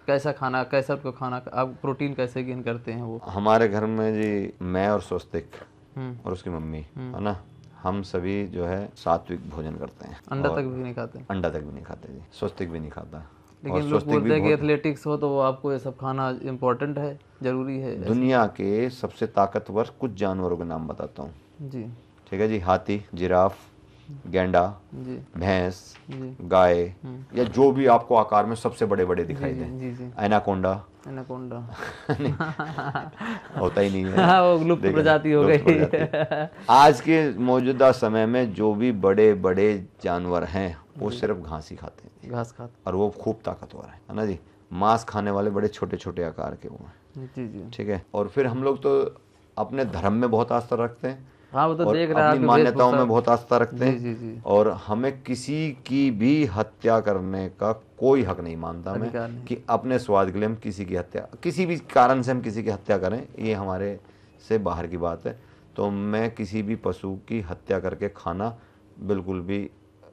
कैसा खाना, कैसा आपको खाना, आप प्रोटीन कैसे गेन करते हैं वो? हमारे घर में जी मैं और स्वस्तिक और उसकी मम्मी, है ना, हम सभी जो है सात्विक भोजन करते हैं। अंडा तक भी नहीं खाते? अंडा तक भी नहीं खाते जी, स्वस्तिक भी नहीं खाता। लेकिन लोग बोलते हैं कि एथलेटिक्स हो तो वो आपको ये सब खाना इम्पोर्टेंट है, जरूरी है। दुनिया के सबसे ताकतवर कुछ जानवरों के नाम बताता हूँ जी। ठीक है जी। हाथी, जिराफ, गेंडा, भैंस, गाय, या जो भी आपको आकार में सबसे बड़े बड़े दिखाई दें। एनाकोंडा होता ही नहीं है, वो लुप्त प्रजाति हो गई। आज के मौजूदा समय में जो भी बड़े बड़े जानवर हैं वो सिर्फ घास ही खाते हैं, घास खाते, और वो खूब ताकतवर है ना जी। मांस खाने वाले बड़े छोटे छोटे आकार के वो हैं जी। ठीक है। और फिर हम लोग तो अपने धर्म में बहुत आस्था रखते हैं। हाँ, वो तो और देख रहा है, अपनी मान्यताओं में बहुत आस्था रखते हैं। जी। और हमें किसी की भी हत्या करने का कोई हक नहीं मानता मैं कि अपने स्वाद के लिए हम किसी की हत्या, किसी भी कारण से हम किसी की हत्या करें, ये हमारे से बाहर की बात है। तो मैं किसी भी पशु की हत्या करके खाना बिल्कुल भी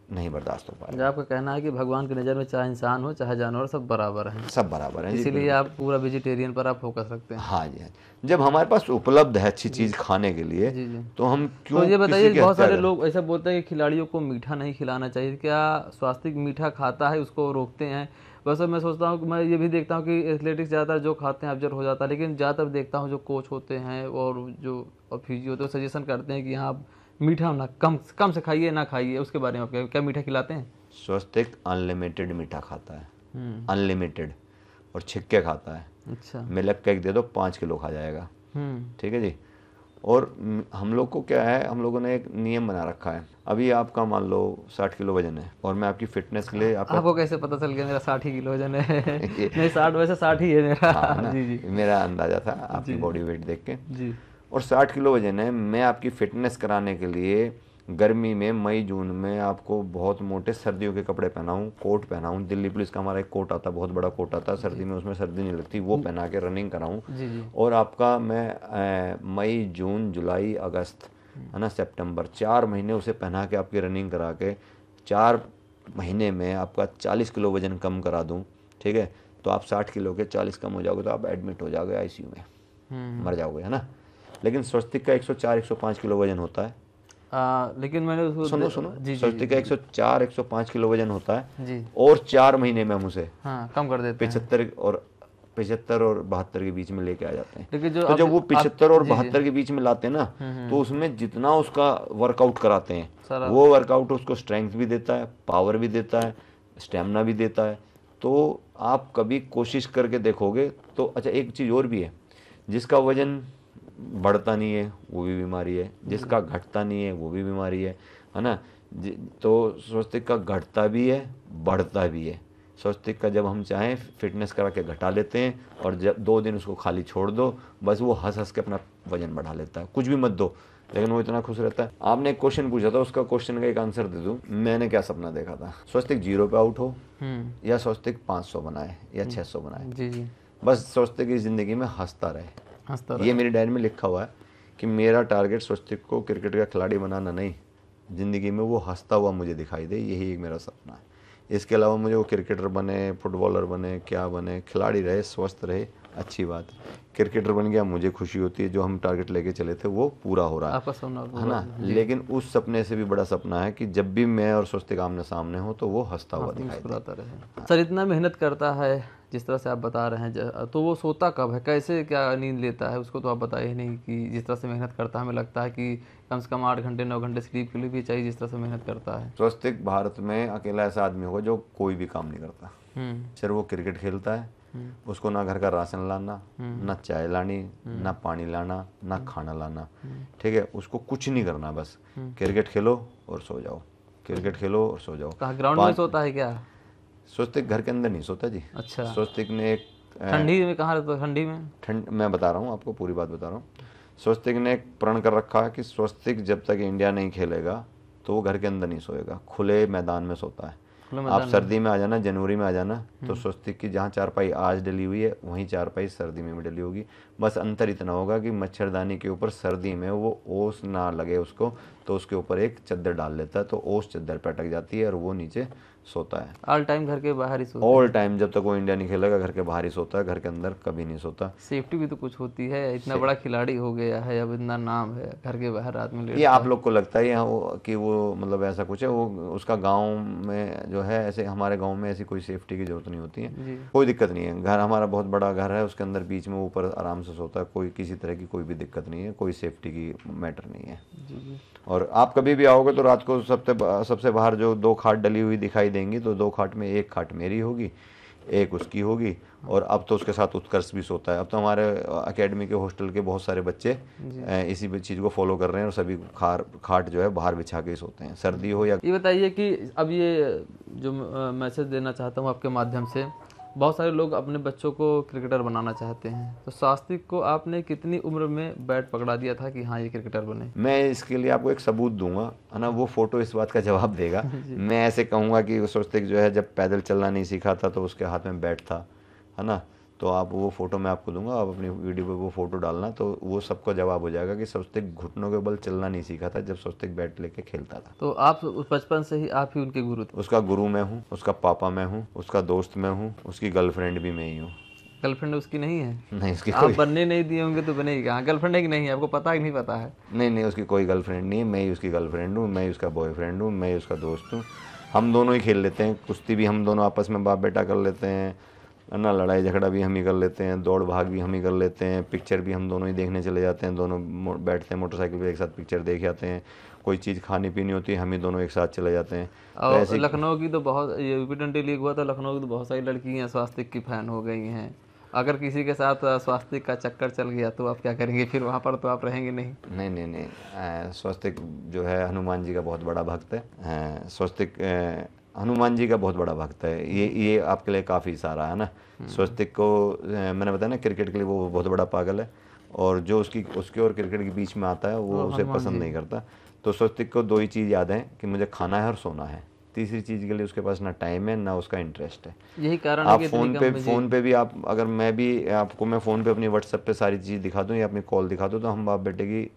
नहीं बर्दाश्त हो पाएगा। आपका कहना है कि भगवान की नज़र में चाहे इंसान हो चाहे जानवर, सब बराबर हैं। सब बराबर हैं, इसीलिए आप पूरा वेजिटेरियन पर आप फोकस रखते हैं। हाँ जी, हाँ। जब हमारे पास उपलब्ध है अच्छी चीज़ खाने के लिए जी। तो हम क्यों। तो ये बताइए, बहुत सारे लोग ऐसा बोलते हैं कि खिलाड़ियों को मीठा नहीं खिलाना चाहिए, क्या स्वास्तिक मीठा खाता है उसको रोकते हैं? वैसे मैं सोचता हूँ कि मैं ये भी देखता हूँ कि एथलेटिक्स ज़्यादातर जो खाते हैं ऑब्जर्व हो जाता है, लेकिन ज़्यादातर देखता हूँ जो कोच होते हैं और जो फिजियो होते हैं सजेशन करते हैं कि यहाँ मीठा ना कम से खाइए, ना खाइए। उसके बारे में आप क्या मीठा खिलाते हैं? स्वस्तिक अनलिमिटेड मीठा खाता है, अनलिमिटेड, और छिक्के खाता है। अच्छा। मिल्क केक दे दो 5 किलो खा जाएगा। ठीक है जी। और हम लोग को क्या है, हम लोगों ने एक नियम बना रखा है। अभी आपका मान लो 60 किलो वजन है और मैं आपकी फिटनेस के लिए आपको कैसे पता चल गया मेरा 60 किलो वजन है? नहीं 60, वैसे 60 ही है मेरा। हाँ, जी। मेरा अंदाजा था आपकी बॉडी वेट देख के जी। और 60 किलो वजन है। मैं आपकी फिटनेस कराने के लिए गर्मी में, मई जून में आपको बहुत मोटे सर्दियों के कपड़े पहनाऊँ, कोट पहनाऊँ। दिल्ली पुलिस का हमारा एक कोट आता, बहुत बड़ा कोट आता सर्दी में, उसमें सर्दी नहीं लगती, वो पहना के रनिंग कराऊँ। और आपका मैं मई, जून, जुलाई, अगस्त, है ना, सितंबर, 4 महीने उसे पहना के आपकी रनिंग करा के 4 महीने में आपका 40 किलो वजन कम करा दूँ। ठीक है। तो आप 60 किलो के 40 कम हो जाओगे तो आप एडमिट हो जाओगे आईसीयू में, मर जाओगे, है ना। लेकिन स्वस्तिक का 104-105 किलो वजन होता है। लेकिन मैंने उसको सुनो स्वस्तिक का 104-105 किलो वजन होता है जी। और 4 महीने में हम उसे कम कर देते हैं। 75 और 72 के बीच में लेके आ जाते हैं। लेकिन तो जब वो 75 और 72 के बीच में लाते हैं ना, तो उसमें जितना उसका वर्कआउट कराते हैं वो वर्कआउट उसको स्ट्रेंथ भी देता है, पावर भी देता है, स्टेमिना भी देता है। तो आप कभी कोशिश करके देखोगे तो। अच्छा, एक चीज़ और भी है, जिसका वजन बढ़ता नहीं है वो भी बीमारी है, जिसका घटता नहीं है वो भी बीमारी है ना। तो स्वस्तिक का घटता भी है, बढ़ता भी है। स्वस्तिक का जब हम चाहें फिटनेस करा के घटा लेते हैं और जब 2 दिन उसको खाली छोड़ दो, बस वो हंस हंस के अपना वजन बढ़ा लेता है। कुछ भी मत दो, लेकिन वो इतना खुश रहता है। आपने एक क्वेश्चन पूछा था, उसका क्वेश्चन का एक आंसर दे दूं। मैंने क्या सपना देखा था, स्वस्तिक 0 पे आउट हो या स्वस्तिक 500 बनाए या 600 बनाए। जी। बस स्वस्तिक की जिंदगी में हंसता रहे। ये मेरी डायरी में लिखा हुआ है कि मेरा टारगेट स्वस्तिक को क्रिकेट का खिलाड़ी बनाना नहीं, ज़िंदगी में वो हंसता हुआ मुझे दिखाई दे, यही एक मेरा सपना है। इसके अलावा मुझे वो क्रिकेटर बने, फुटबॉलर बने, क्या बने, खिलाड़ी रहे, स्वस्थ रहे, अच्छी बात है। क्रिकेटर बन गया, मुझे खुशी होती है, जो हम टारगेट लेके चले थे वो पूरा हो रहा है ना। लेकिन उस सपने से भी बड़ा सपना है कि जब भी मैं और स्वस्तिक आमने सामने हो तो वो हंसता हुआ दिखाई देता रहे। सर, इतना मेहनत करता है जिस तरह से आप बता रहे हैं, तो वो सोता कब है, कैसे क्या नींद लेता है, उसको तो आप बताए नहीं कि जिस तरह से मेहनत करता है, हमें लगता है कि कम से कम 8 घंटे 9 घंटे स्लीप के लिए भी चाहिए, जिस तरह से मेहनत करता है। स्वस्तिक भारत में अकेला ऐसा आदमी होगा जो कोई भी काम नहीं करता, सिर्फ वो क्रिकेट खेलता है। उसको ना घर का राशन लाना, ना चाय लानी, ना पानी लाना, ना खाना लाना। ठीक है, उसको कुछ नहीं करना, बस क्रिकेट खेलो और सो जाओ, क्रिकेट खेलो और सो जाओ। ग्राउंड में सोता है क्या? स्वस्तिक घर के अंदर नहीं सोता जी। अच्छा। स्वस्तिक ने एक ठंडी में कहाँ रहता है? ठंडी में मैं बता रहा हूँ आपको, पूरी बात बता रहा हूँ। स्वस्तिक ने एक प्रण कर रखा है कि स्वस्तिक जब तक इंडिया नहीं खेलेगा तो वो घर के अंदर नहीं सोएगा, खुले मैदान में सोता है। आप सर्दी में आ जाना, जनवरी में आ जाना, तो स्वस्तिक की जहाँ चारपाई आज डली हुई है वहीं चारपाई सर्दी में भी डली होगी। बस अंतर इतना होगा कि मच्छरदानी के ऊपर सर्दी में वो ओस ना लगे उसको, तो उसके ऊपर एक चद्दर डाल लेता है, तो ओस चद्दर पे अटक जाती है और वो नीचे सोता है। ऑल टाइम घर के बाहर ही सोता ऑल टाइम, जब तक वो इंडिया नहीं खेलेगा घर के बाहर ही सोता है, घर के अंदर कभी नहीं सोता। सेफ्टी भी तो कुछ होती है, इतना बड़ा खिलाड़ी हो गया है, अब इतना नाम है, घर के बाहर आदमी ये आप लोग को लगता है कि वो मतलब ऐसा कुछ है, वो उसका गांव में जो है ऐसे, हमारे गांव में ऐसी कोई सेफ्टी की जरूरत नहीं होती है, कोई दिक्कत नहीं है। घर हमारा बहुत बड़ा घर है, उसके अंदर बीच में ऊपर आराम से सोता है, कोई किसी तरह की कोई भी दिक्कत नहीं है, कोई सेफ्टी की मैटर नहीं है। और आप कभी भी आओगे तो रात को सबसे बाहर जो 2 खाट डली हुई दिखाई देंगी, तो 2 खाट में 1 खाट मेरी होगी, 1 उसकी होगी, और अब तो उसके साथ उत्कर्ष भी सोता है। अब तो हमारे एकेडमी के हॉस्टल के बहुत सारे बच्चे इसी चीज़ को फॉलो कर रहे हैं और सभी खाट जो है बाहर बिछा के ही सोते हैं, सर्दी हो या। ये बताइए कि अब ये जो मैसेज देना चाहता हूँ आपके माध्यम से, बहुत सारे लोग अपने बच्चों को क्रिकेटर बनाना चाहते हैं, तो स्वास्तिक को आपने कितनी उम्र में बैट पकड़ा दिया था कि हाँ ये क्रिकेटर बने? मैं इसके लिए आपको एक सबूत दूंगा, है ना, वो फोटो इस बात का जवाब देगा। मैं ऐसे कहूँगा कि स्वास्तिक जो है जब पैदल चलना नहीं सीखा था तो उसके हाथ में बैट था, है ना, तो आप वो फोटो मैं आपको दूंगा, आप अपनी वीडियो पे वो फोटो डालना, तो वो सबको जवाब हो जाएगा कि स्वास्तिक घुटनों के बल चलना नहीं सीखा था जब स्वास्तिक बैट लेके खेलता था। तो आप बचपन से ही आप ही उनके गुरु थे? उसका गुरु मैं हूँ, उसका पापा मैं हूँ, उसका दोस्त मैं हूँ, उसकी गर्लफ्रेंड भी मैं ही हूँ। गर्लफ्रेंड उसकी नहीं है? नहीं, उसकी आप बनने नहीं दिए होंगे तो बनेगी कहाँ? गर्लफ्रेंड है कि नहीं, आपको पता ही नहीं पता है? नहीं, उसकी कोई गर्लफ्रेंड नहीं है, मैं ही उसकी गर्लफ्रेंड हूँ, मैं ही उसका बॉयफ्रेंड हूँ, मैं ही उसका दोस्त हूँ। हम दोनों ही खेल लेते हैं, कुश्ती भी हम दोनों आपस में बाप बेटा कर लेते हैं, ना, लड़ाई झगड़ा भी हम ही कर लेते हैं, दौड़ भाग भी हम ही कर लेते हैं, पिक्चर भी हम दोनों ही देखने चले जाते हैं, दोनों बैठते हैं मोटरसाइकिल पे एक साथ पिक्चर देख आते हैं, कोई चीज़ खानी पीनी होती है हम ही दोनों एक साथ चले जाते हैं। और तो लखनऊ की तो बहुत, ये यूपी लीग हुआ था, लखनऊ की तो बहुत सारी लड़कियाँ स्वास्तिक की फ़ैन हो गई हैं। अगर किसी के साथ स्वास्तिक का चक्कर चल गया तो आप क्या करेंगे? फिर वहाँ पर तो आप रहेंगे नहीं। नहीं, स्वास्तिक जो है हनुमान जी का बहुत बड़ा भक्त है। स्वास्तिक हनुमान जी का बहुत बड़ा भक्त है, ये आपके लिए काफ़ी सारा है ना। स्वास्तिक को मैंने बताया ना, क्रिकेट के लिए वो बहुत बड़ा पागल है, और जो उसके और क्रिकेट के बीच में आता है वो उसे पसंद नहीं करता। तो स्वास्तिक को 2 ही चीज़ याद है कि मुझे खाना है और सोना है, तीसरी चीज़ के लिए उसके पास ना टाइम है ना उसका इंटरेस्ट है। यही कारण आप फ़ोन पे भी आप, अगर मैं भी आपको मैं फ़ोन पे अपनी व्हाट्सएप पे सारी चीज़ दिखा दूँ या अपनी कॉल दिखा दूँ, तो हम बाप बेटे की,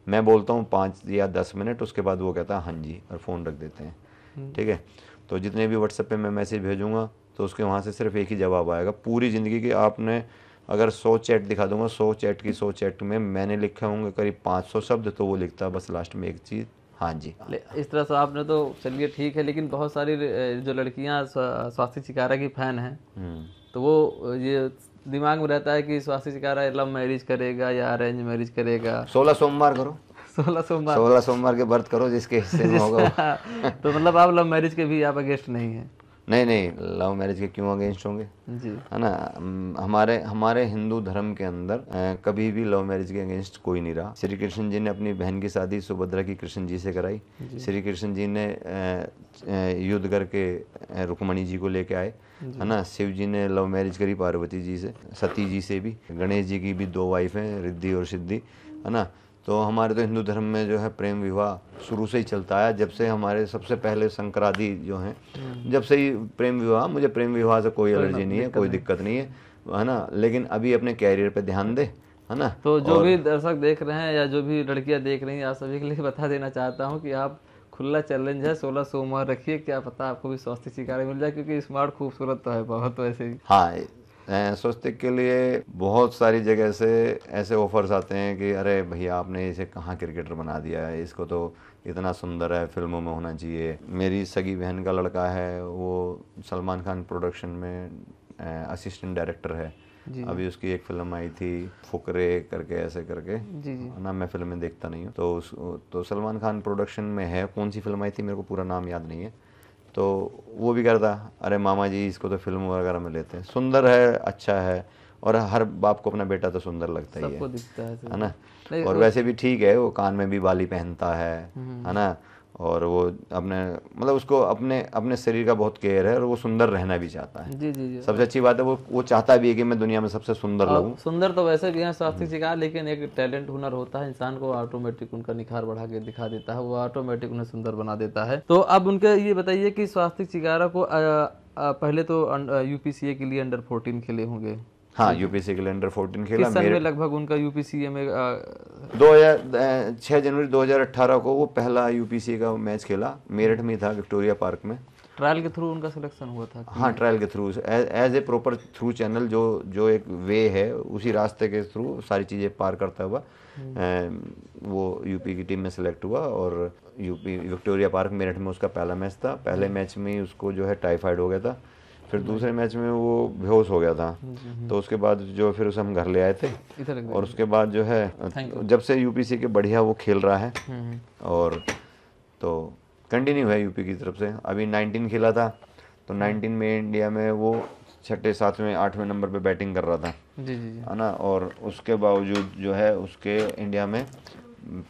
मैं बोलता हूँ 5 या 10 मिनट, उसके बाद वो कहता है हाँ जी, और फ़ोन रख देते हैं। ठीक है, तो जितने भी व्हाट्सएप पे मैं मैसेज भेजूँगा तो उसके वहाँ से सिर्फ एक ही जवाब आएगा पूरी ज़िंदगी की। आपने अगर 100 चैट दिखा दूंगा, 100 चैट में मैंने लिखे होंगे करीब 500 शब्द, तो वो लिखता है बस लास्ट में एक चीज़, हाँ जी। इस तरह से आपने तो चलिए ठीक है, लेकिन बहुत सारी जो लड़कियां स्वास्तिक चिकारा की फ़ैन हैं, तो वो ये दिमाग में रहता है कि स्वास्तिक चिकारा लव मैरिज करेगा या अरेंज मैरिज करेगा। 16 सोमवार करो, 16 सोमवार के व्रत करो जिसके हिस्से में होगा। तो मतलब आप लव मैरिज के भी आप अगेंस्ट नहीं हैं? नहीं, लव मैरिज के क्यों अगेंस्ट होंगे जी, है ना। हमारे हिंदू धर्म के अंदर कभी भी लव मैरिज के अगेंस्ट कोई नहीं रहा। श्री कृष्ण जी ने अपनी बहन की शादी सुभद्रा की कृष्ण जी से कराई। श्री कृष्ण जी ने युद्ध करके रुक्मणी जी को लेके आए, है ना। शिव जी ने लव मैरिज करी पार्वती जी से, सती जी से भी। गणेश जी की भी 2 वाइफ हैं, रिद्धि और सिद्धि, है ना। तो हमारे तो हिंदू धर्म में जो है प्रेम विवाह शुरू से ही चलता है, जब से हमारे सबसे पहले शंकरादि जो हैं, जब से ही प्रेम विवाह। मुझे प्रेम विवाह से कोई एलर्जी नहीं है, कोई दिक्कत नहीं है ना। लेकिन अभी अपने कैरियर पे ध्यान दे, है ना। तो जो भी दर्शक देख रहे हैं या जो भी लड़कियां देख रही हैं, आप सभी के लिए बता देना चाहता हूँ कि आप खुला चैलेंज है, 16 सोमवार रखिए, क्या पता आपको भी स्वास्तिक चिकारा मिल जाए, क्योंकि स्मार्ट खूबसूरत तो है बहुत वैसे ही। हाँ, स्वास्तिक के लिए बहुत सारी जगह से ऐसे ऑफर्स आते हैं कि अरे भैया आपने इसे कहाँ क्रिकेटर बना दिया है, इसको तो इतना सुंदर है, फिल्मों में होना चाहिए। मेरी सगी बहन का लड़का है, वो सलमान खान प्रोडक्शन में असिस्टेंट डायरेक्टर है। अभी उसकी एक फिल्म आई थी फुकरे करके, ऐसे करके ना, मैं फिल्में देखता नहीं हूँ, तो सलमान खान प्रोडक्शन में है। कौन सी फिल्म आई थी मेरे को पूरा नाम याद नहीं है। तो वो भी करता, अरे मामा जी इसको तो फिल्म वगैरह में लेते हैं, सुंदर है, अच्छा है, और हर बाप को अपना बेटा तो सुंदर लगता ही है ना। और वैसे भी ठीक है, वो कान में भी बाली पहनता है ना। और वो अपने मतलब उसको अपने शरीर का बहुत केयर है, और वो सुंदर रहना भी चाहता है। जी। सबसे अच्छी बात है वो चाहता भी है कि मैं दुनिया में सबसे सुंदर लगूं। सुंदर तो वैसे भी है स्वास्तिक चिकारा, लेकिन एक टैलेंट हुनर होता है इंसान को, ऑटोमेटिक उनका निखार बढ़ा के दिखा देता है, वो ऑटोमेटिक उन्हें सुंदर बना देता है। तो अब उनके ये बताइए कि स्वास्तिक चिकारा को पहले तो UPCA के लिए अंडर 14 खेले होंगे। हाँ, यूपीसी के लिए अंडर 14 खेला। किस सन में लगभग उनका यूपीसीए में 6 जनवरी 2018 को वो पहला यूपीसी का मैच खेला। मेरठ में था, विक्टोरिया पार्क में। ट्रायल के थ्रू उनका सिलेक्शन हुआ था? हाँ, ट्रायल के through, as a proper through channel, जो एक वे है, उसी रास्ते के थ्रू सारी चीज़ें पार करता हुआ वो यूपी की टीम में सेलेक्ट हुआ। और यूपी विक्टोरिया पार्क मेरठ में उसका पहला मैच था। पहले मैच में ही उसको जो है टाइफाइड हो गया था, फिर दूसरे मैच में वो बेहोश हो गया था। तो उसके बाद जो फिर उसे हम घर ले आए थे, और उसके बाद जो है जब से यूपीसी के बढ़िया वो खेल रहा है, और तो कंटिन्यू है यूपी की तरफ से। अभी 19 खेला था, तो 19 में इंडिया में वो 6, 7वें, 8वें नंबर पे बैटिंग कर रहा था, जी जी है ना। और उसके बावजूद जो है उसके इंडिया में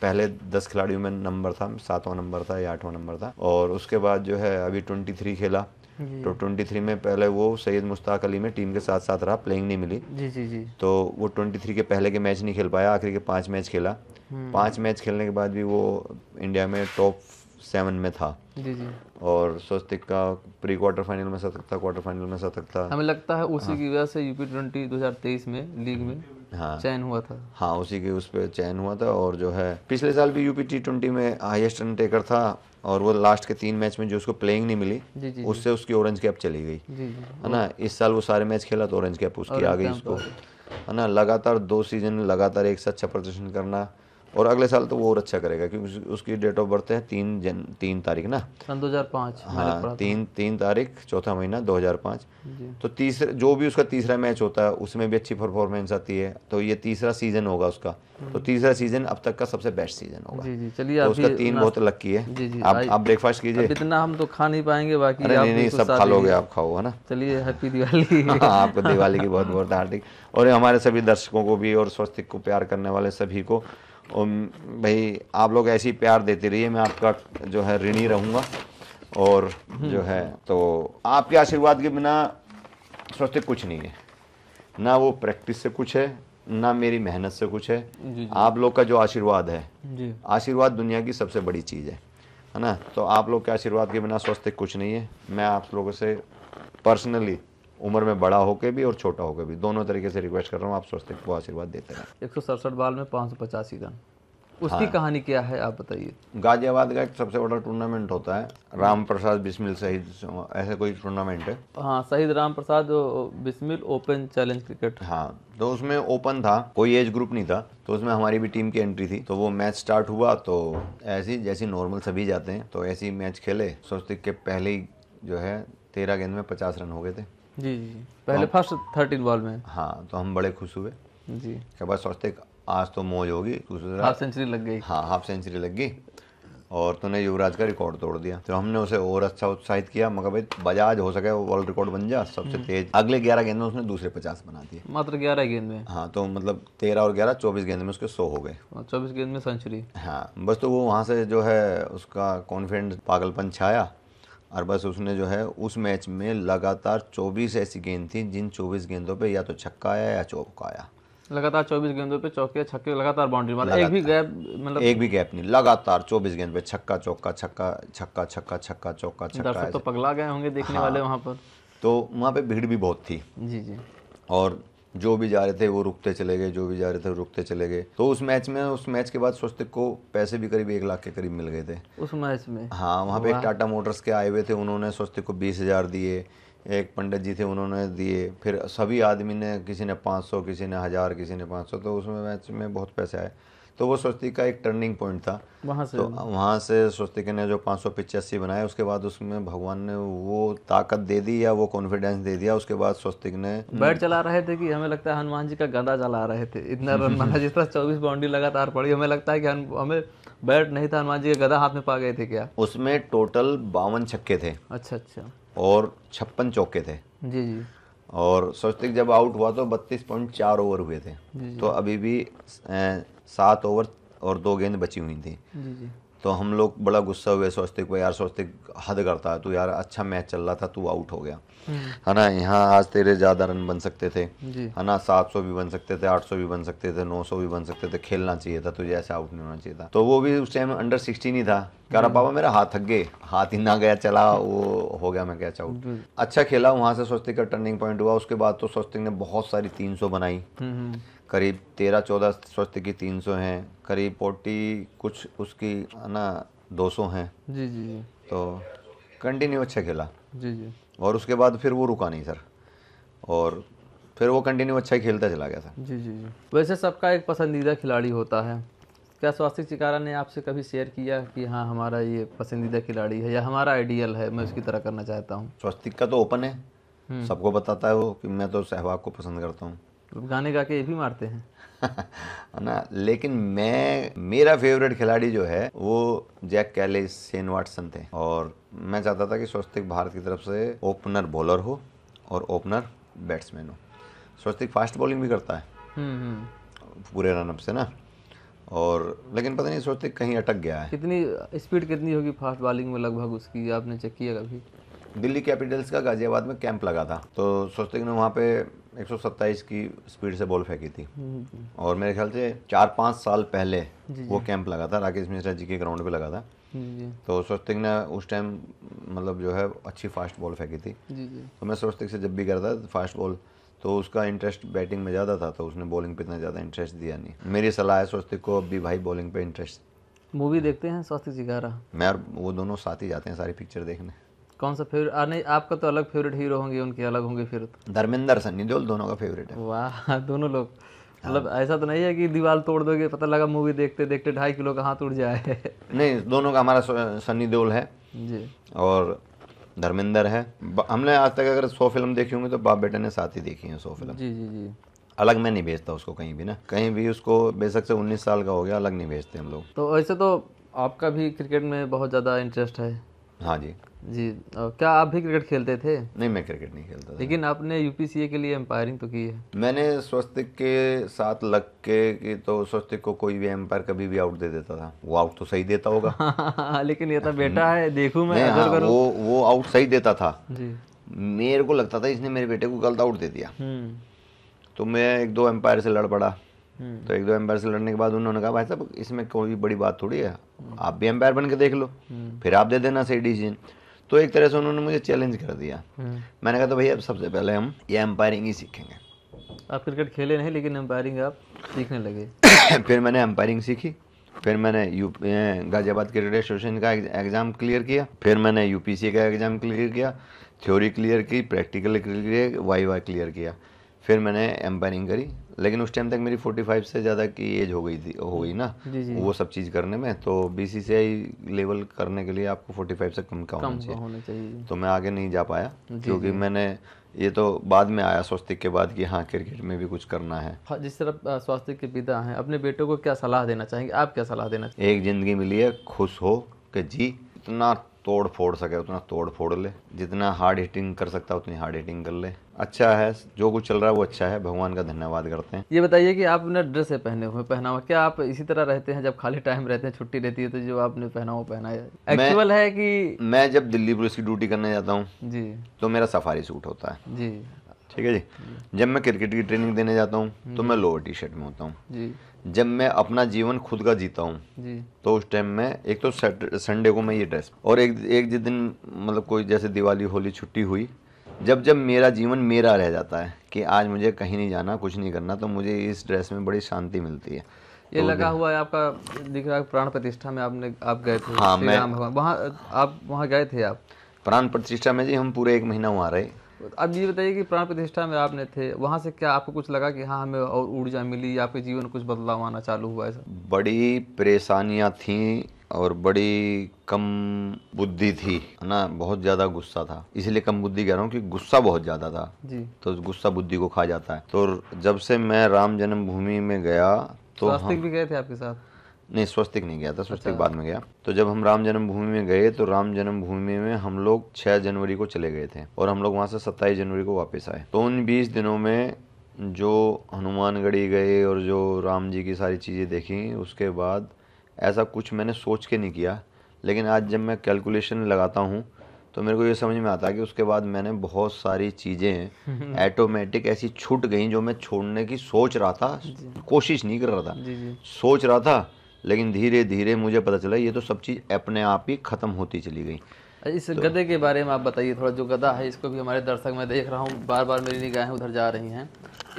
पहले 10 खिलाड़ियों में नंबर था, 7वां नंबर था या 8वां नंबर था। और उसके बाद जो है अभी 23 खेला, तो 23 में पहले वो सैयद मुश्ताक अली में टीम के साथ साथ रहा, प्लेइंग नहीं मिली। जी जी जी। तो वो 23 के पहले के मैच नहीं खेल पाया, आखिर के 5 मैच खेला। 5 मैच खेलने के बाद भी वो इंडिया में टॉप 7 में था। जी जी। और स्वस्तिक का प्री क्वार्टर फाइनल में शतक था, क्वार्टर फाइनल में शतक था। हमें लगता है उसी की वजह से यूपी 2023 में लीग में चयन हुआ था। हाँ, उसी के उस पर चयन हुआ था। और जो है पिछले साल भी यूपी T20 में हाईएस्ट रन टेकर था, और वो लास्ट के 3 मैच में जो उसको प्लेइंग नहीं मिली, उससे उसकी ऑरेंज कैप चली गई, है ना। इस साल वो सारे मैच खेला तो ऑरेंज कैप उसकी आ गई उसको, है ना। लगातार 2 सीजन लगातार एक साथ अच्छा प्रदर्शन करना, और अगले साल तो वो और अच्छा करेगा, क्योंकि उसकी डेट ऑफ बर्थ है 3 तारीख ना, सन 2005। हाँ, 3 तारीख, चौथा महीना 2005। तो तीसरे जो भी उसका तीसरा मैच होता है उसमें भी अच्छी परफॉर्मेंस आती है, तो ये तीसरा सीजन होगा उसका। तो तीसरा सीजन अब तक का सबसे बेस्ट सीजन होगा। जी जी। चलिए, तो उसका 3 बहुत लक्की है। जी जी। आप ब्रेकफास्ट कीजिए। इतना हम तो खा नहीं पाएंगे, बाकी अरे नहीं, सब खा लोगे, आप खाओ, है ना। चलिए, हैप्पी दिवाली। आपको दिवाली की बहुत बहुत हार्दिक, और हमारे सभी दर्शकों को भी, और स्वस्तिक को प्यार करने वाले सभी को। भाई आप लोग ऐसे ही प्यार देते रहिए, मैं आपका जो है ऋणी रहूँगा। और जो है तो आपके आशीर्वाद के बिना स्वस्तिक कुछ नहीं है, ना वो प्रैक्टिस से कुछ है, ना मेरी मेहनत से कुछ है। आप लोग का जो आशीर्वाद है, आशीर्वाद दुनिया की सबसे बड़ी चीज़ है ना। तो आप लोग के आशीर्वाद के बिना स्वस्तिक कुछ नहीं है। मैं आप लोगों से पर्सनली उम्र में बड़ा होकर भी और छोटा होकर भी दोनों तरीके से रिक्वेस्ट कर रहा हूँ, आप स्वस्तिक को आशीर्वाद देते रहें। 167 बॉल में 585 रन, उसकी कहानी क्या है आप बताइए। गाजियाबाद का एक सबसे बड़ा टूर्नामेंट होता है, राम प्रसाद बिस्मिल शहीद, ऐसे कोई टूर्नामेंट है। हाँ, शहीद Ram Prasad Bismil open challenge cricket. हाँ, तो उसमें ओपन था, कोई एज ग्रुप नहीं था, तो उसमें हमारी भी टीम की एंट्री थी। तो वो मैच स्टार्ट हुआ, तो ऐसी जैसी नॉर्मल सभी जाते हैं, तो ऐसी मैच खेले। स्वस्तिक के पहले ही जो है 13 गेंद में 50 रन हो गए थे। जी जी, पहले फर्स्ट 13 बॉल में। हाँ, तो हम बड़े खुश हुए जी, कि बस स्वस्तिक आज तो मौज होगी। हाफ सेंचुरी लग गई। हाँ, हाफ सेंचुरी लग गई, और तूने युवराज का रिकॉर्ड तोड़ दिया। तो हमने उसे और अच्छा उत्साहित किया, मगर भाई बजाज हो सके वर्ल्ड रिकॉर्ड बन जा सबसे तेज। अगले 11 गेंद में उसने दूसरे 50 बना दिए, मात्र 11 गेंद में। हाँ, तो मतलब 13 और 11 24 गेंद में उसके 100 हो गए। 24 गेंद में सेंचुरी। हाँ, बस तो वो वहाँ से जो है उसका कॉन्फिडेंस पागलपन छाया, और बस उसने जो है उस मैच में लगातार 24 ऐसी गेंद थी जिन 24 गेंदों पे या तो छक्का आया या चौका आया। लगातार 24 गेंदों पे चौके छक्के, लगातार बाउंड्री मारा, एक भी गैप, मतलब एक भी गैप नहीं, लगातार 24 गेंद पे छक्का चौका, छक्का छक्का, छक्का छक्का चौका छक्का। दर्शक तो पगला गए होंगे देखने वाले वहाँ पर। तो वहाँ पे भीड़ भी बहुत थी। जी जी। और जो भी जा रहे थे वो रुकते चले गए, जो भी जा रहे थे वो रुकते चले गए। तो उस मैच के बाद स्वस्तिक को पैसे भी करीब 1 लाख के करीब मिल गए थे उस मैच में। हाँ, वहाँ पे एक टाटा मोटर्स के आए हुए थे, उन्होंने स्वस्तिक को 20,000 दिए। एक पंडित जी थे, उन्होंने दिए। फिर सभी आदमी ने, किसी ने 500, किसी ने 1000, किसी ने 500। तो उसमें मैच में बहुत पैसे आए। तो वो स्वस्तिक का एक टर्निंग पॉइंट था वहाँ से। तो वहाँ से स्वस्तिक ने जो 585 बनाए, उसके बाद उसमें भगवान ने वो ताकत दे दी या वो कॉन्फिडेंस दे दिया। उसके बाद स्वस्तिक ने बैट चला रहे थे कि हमें लगता है हनुमान जी का गदा चला रहे थे, इतना रन मारा जिस तरह 24 बाउंड्री लगातार पड़ी। हमें लगता है कि हमें बैट नहीं था, हनुमान जी का गदा हाथ में पा गए थे क्या। उसमें टोटल 52 छक्के थे। अच्छा अच्छा। और 56 चौके थे। जी जी। और स्वस्तिक जब आउट हुआ तो 32.4 ओवर हुए थे। तो अभी भी 7 ओवर और 2 गेंद बची हुई थी। जी जी। तो हम लोग बड़ा गुस्सा हुए स्वस्तिक को, यार स्वस्तिक हद करता है तू, यार अच्छा मैच चल रहा था, तू आउट हो गया, है ना। यहाँ आज तेरे ज़्यादा रन बन सकते थे, है ना, 700 भी बन सकते थे, 800 भी बन सकते थे, 900 भी बन सकते थे, खेलना चाहिए था तुझे, ऐसे आउट नहीं होना चाहिए था। तो वो भी उस टाइम अंडर 16 ही था। कह रहा पापा मेरा हाथ थक गए, हाथ ही ना गया चला, वो हो गया मैं कैच आउट। अच्छा खेला, वहाँ से स्वस्तिक का टर्निंग पॉइंट हुआ। उसके बाद तो स्वस्तिक ने बहुत सारी 300 बनाई, करीब 13-14 स्वस्तिक की 300 हैं, करीब 40 कुछ उसकी, है ना, 200 हैं। जी जी जी। तो कंटिन्यू अच्छा खेला जी जी। और उसके बाद फिर वो रुका नहीं सर, और फिर वो कंटिन्यू अच्छा ही खेलता चला गया सर। जी जी जी। वैसे सबका एक पसंदीदा खिलाड़ी होता है, क्या स्वस्तिक चिकारा ने आपसे कभी शेयर किया कि हाँ हमारा ये पसंदीदा खिलाड़ी है या हमारा आइडियल है, मैं उसकी तरह करना चाहता हूँ? स्वस्तिक का तो ओपन है, सबको बताता है वो कि मैं तो सहवाग को पसंद करता हूँ। गाने गा के ये भी मारते हैं है ना, लेकिन मेरा फेवरेट खिलाड़ी जो है वो जैक कैलिस, शेन वाटसन थे, और मैं चाहता था कि स्वस्तिक भारत की तरफ से ओपनर बॉलर हो और ओपनर बैट्समैन हो। स्वस्तिक फास्ट बॉलिंग भी करता है पूरे रनअप से ना, और लेकिन पता नहीं स्वस्तिक कहीं अटक गया है। कितनी स्पीड कितनी होगी फास्ट बॉलिंग में लगभग उसकी, आपने चेक किया कभी? दिल्ली कैपिटल्स का गाजियाबाद में कैंप लगा था, तो स्वस्तिक ने वहाँ पे 127 की स्पीड से बॉल फेंकी थी, और मेरे ख्याल से 4-5 साल पहले वो कैंप लगा था, राकेश मिश्रा जी के ग्राउंड पे लगा था। तो स्वस्तिक ने उस टाइम मतलब जो है अच्छी फास्ट बॉल फेंकी थी। तो मैं स्वस्तिक से जब भी करता था फास्ट बॉल, तो उसका इंटरेस्ट बैटिंग में ज़्यादा था, तो उसने बॉलिंग पे इतना ज़्यादा इंटरेस्ट दिया नहीं। मेरी सलाह है स्वस्तिक को अब भी भाई बॉलिंग पे इंटरेस्ट। मूवी देखते हैं स्वस्तिक चिकारा? मैं और वो दोनों साथ ही जाते हैं सारी पिक्चर देखने। कौन सा फेवरेट? नहीं, आपका तो अलग फेवरेट हीरो होंगे, उनके अलग होंगे फिर तो। धर्मेंद्र, सन्नी देओल दोनों का फेवरेट है। वाह, दोनों लोग। मतलब ऐसा तो नहीं है कि दीवार तोड़ दोगे, पता लगा मूवी देखते देखते 2.5 किलो का हाथ उड़ जाए? नहीं, दोनों का हमारा सन्नी देओल है जी और धर्मेंद्र है। हमने आज तक अगर 100 फिल्म देखी होंगी तो बाप बेटे ने साथ ही देखी है 100 फिल्म। जी जी जी। अलग मैं नहीं भेजता उसको कहीं भी ना, कहीं भी उसको बेशक से 19 साल का हो गया, अलग नहीं भेजते हम लोग। तो वैसे तो आपका भी क्रिकेट में बहुत ज़्यादा इंटरेस्ट है? हाँ जी जी। क्या आप भी क्रिकेट खेलते थे? नहीं, मैं क्रिकेट नहीं खेलता था। लेकिन आपने यूपीसीए के लिए एम्पायरिंग तो की है? मैंने स्वस्तिक के साथ लग के कि तो स्वस्तिक को कोई भी एम्पायर कभी भी आउट दे देता था, वो आउट तो सही देता होगा लेकिन ये तो बेटा है, देखूं मैं अगर करूं। वो आउट सही देता था जी। मेरे को लगता था इसने मेरे बेटे को गलत आउट दे दिया। तो मैं 1-2 एम्पायर से लड़ पड़ा, तो 1-2 एम्पायर से लड़ने के बाद उन्होंने कहा भाई साहब इसमें कोई बड़ी बात थोड़ी है, आप भी एम्पायर बन के देख लो, फिर आप दे देना सही डिसीजन। तो एक तरह से उन्होंने मुझे चैलेंज कर दिया। मैंने कहा तो भैया सबसे पहले हम ये एम्पायरिंग ही सीखेंगे। आप क्रिकेट खेले नहीं लेकिन एम्पायरिंग आप सीखने लगे? फिर मैंने एम्पायरिंग सीखी, फिर मैंने गाजियाबाद क्रिकेट एसोसिएशन का एग्ज़ाम क्लियर किया, फिर मैंने यूपीसीए का एग्ज़ाम क्लियर किया, थ्योरी क्लियर की, प्रैक्टिकल क्लियर, वाई क्लियर किया, फिर मैंने एम्पायरिंग करी। लेकिन उस टाइम तक मेरी 45 से ज़्यादा की एज हो गई ना वो सब चीज़ करने में। तो बीसीसीआई लेवल करने के लिए आपको 45 से कम का होना चाहिए। तो मैं आगे नहीं जा पाया क्योंकि मैंने ये तो बाद में आया स्वस्तिक के बाद कि हाँ क्रिकेट में भी कुछ करना है। जिस तरह स्वस्तिक के पिता हैं, अपने बेटों को क्या सलाह देना चाहेंगे? आप क्या सलाह देना चाहेंगे? एक ज़िंदगी मिली है, खुश हो कि जी, इतना तोड़ फोड़ सके उतना तोड़ फोड़ ले, जितना हार्ड हिटिंग कर सकता है उतनी हार्ड हिटिंग कर ले। अच्छा है, जो कुछ चल रहा है वो अच्छा है, भगवान का धन्यवाद करते हैं। ये बताइए कि आपने ड्रेस पहने हुए पहनावा, क्या आप इसी तरह रहते हैं जब खाली टाइम रहते हैं, छुट्टी रहती है तो जो आपने पहना हुआ पहना है एक्चुअल है कि? मैं जब दिल्ली पुलिस की ड्यूटी करने जाता हूँ जी तो मेरा सफारी सूट होता है जी, ठीक है जी। जब मैं क्रिकेट की ट्रेनिंग देने जाता हूँ तो मैं लोअर टी शर्ट में होता हूँ जी। जब मैं अपना जीवन खुद का जीता हूँ जी तो उस टाइम में एक तो संडे को मैं ये ड्रेस, और एक जिस दिन मतलब कोई जैसे दिवाली होली छुट्टी हुई, जब मेरा जीवन मेरा रह जाता है कि आज मुझे कहीं नहीं जाना, कुछ नहीं करना, तो मुझे इस ड्रेस में बड़ी शांति मिलती है। ये तो लगा हुआ है आपका, दिख रहा है प्राण प्रतिष्ठा में आप गए थे? हाँ, मैं आप वहाँ गए थे? आप प्राण प्रतिष्ठा में जी हम पूरे 1 महीना वहाँ रहे। अब ये बताइए कि प्राण प्रतिष्ठा में आपने थे, वहाँ से क्या आपको कुछ लगा कि हाँ हमें और ऊर्जा मिली, आपके जीवन कुछ बदलाव आना चालू हुआ? ऐसा बड़ी परेशानियाँ थीं और बड़ी कम बुद्धि थी ना, बहुत ज़्यादा गुस्सा था, इसलिए कम बुद्धि कह रहा हूँ कि गुस्सा बहुत ज़्यादा था जी। तो गुस्सा बुद्धि को खा जाता है। तो जब से मैं राम जन्मभूमि में गया तो स्वस्तिक भी गए थे आपके साथ? नहीं, स्वस्तिक नहीं गया था, स्वस्तिक बाद में गया। तो जब हम राम जन्मभूमि में गए तो राम जन्मभूमि में हम लोग 6 जनवरी को चले गए थे और हम लोग वहाँ से 27 जनवरी को वापस आए। तो उन 20 दिनों में जो हनुमानगढ़ी गए और जो राम जी की सारी चीज़ें देखी, उसके बाद ऐसा कुछ मैंने सोच के नहीं किया, लेकिन आज जब मैं कैलकुलेशन लगाता हूँ तो मेरे को ये समझ में आता है कि उसके बाद मैंने बहुत सारी चीज़ें ऑटोमेटिक ऐसी छूट गई जो मैं छोड़ने की सोच रहा था, कोशिश नहीं कर रहा था, सोच रहा था, लेकिन धीरे धीरे मुझे पता चला ये तो सब चीज़ अपने आप ही ख़त्म होती चली गई। इस गधे के बारे में आप बताइए थोड़ा, जो गधा है इसको भी हमारे दर्शक, मैं देख रहा हूँ बार बार मेरी निगाहें उधर जा रही हैं,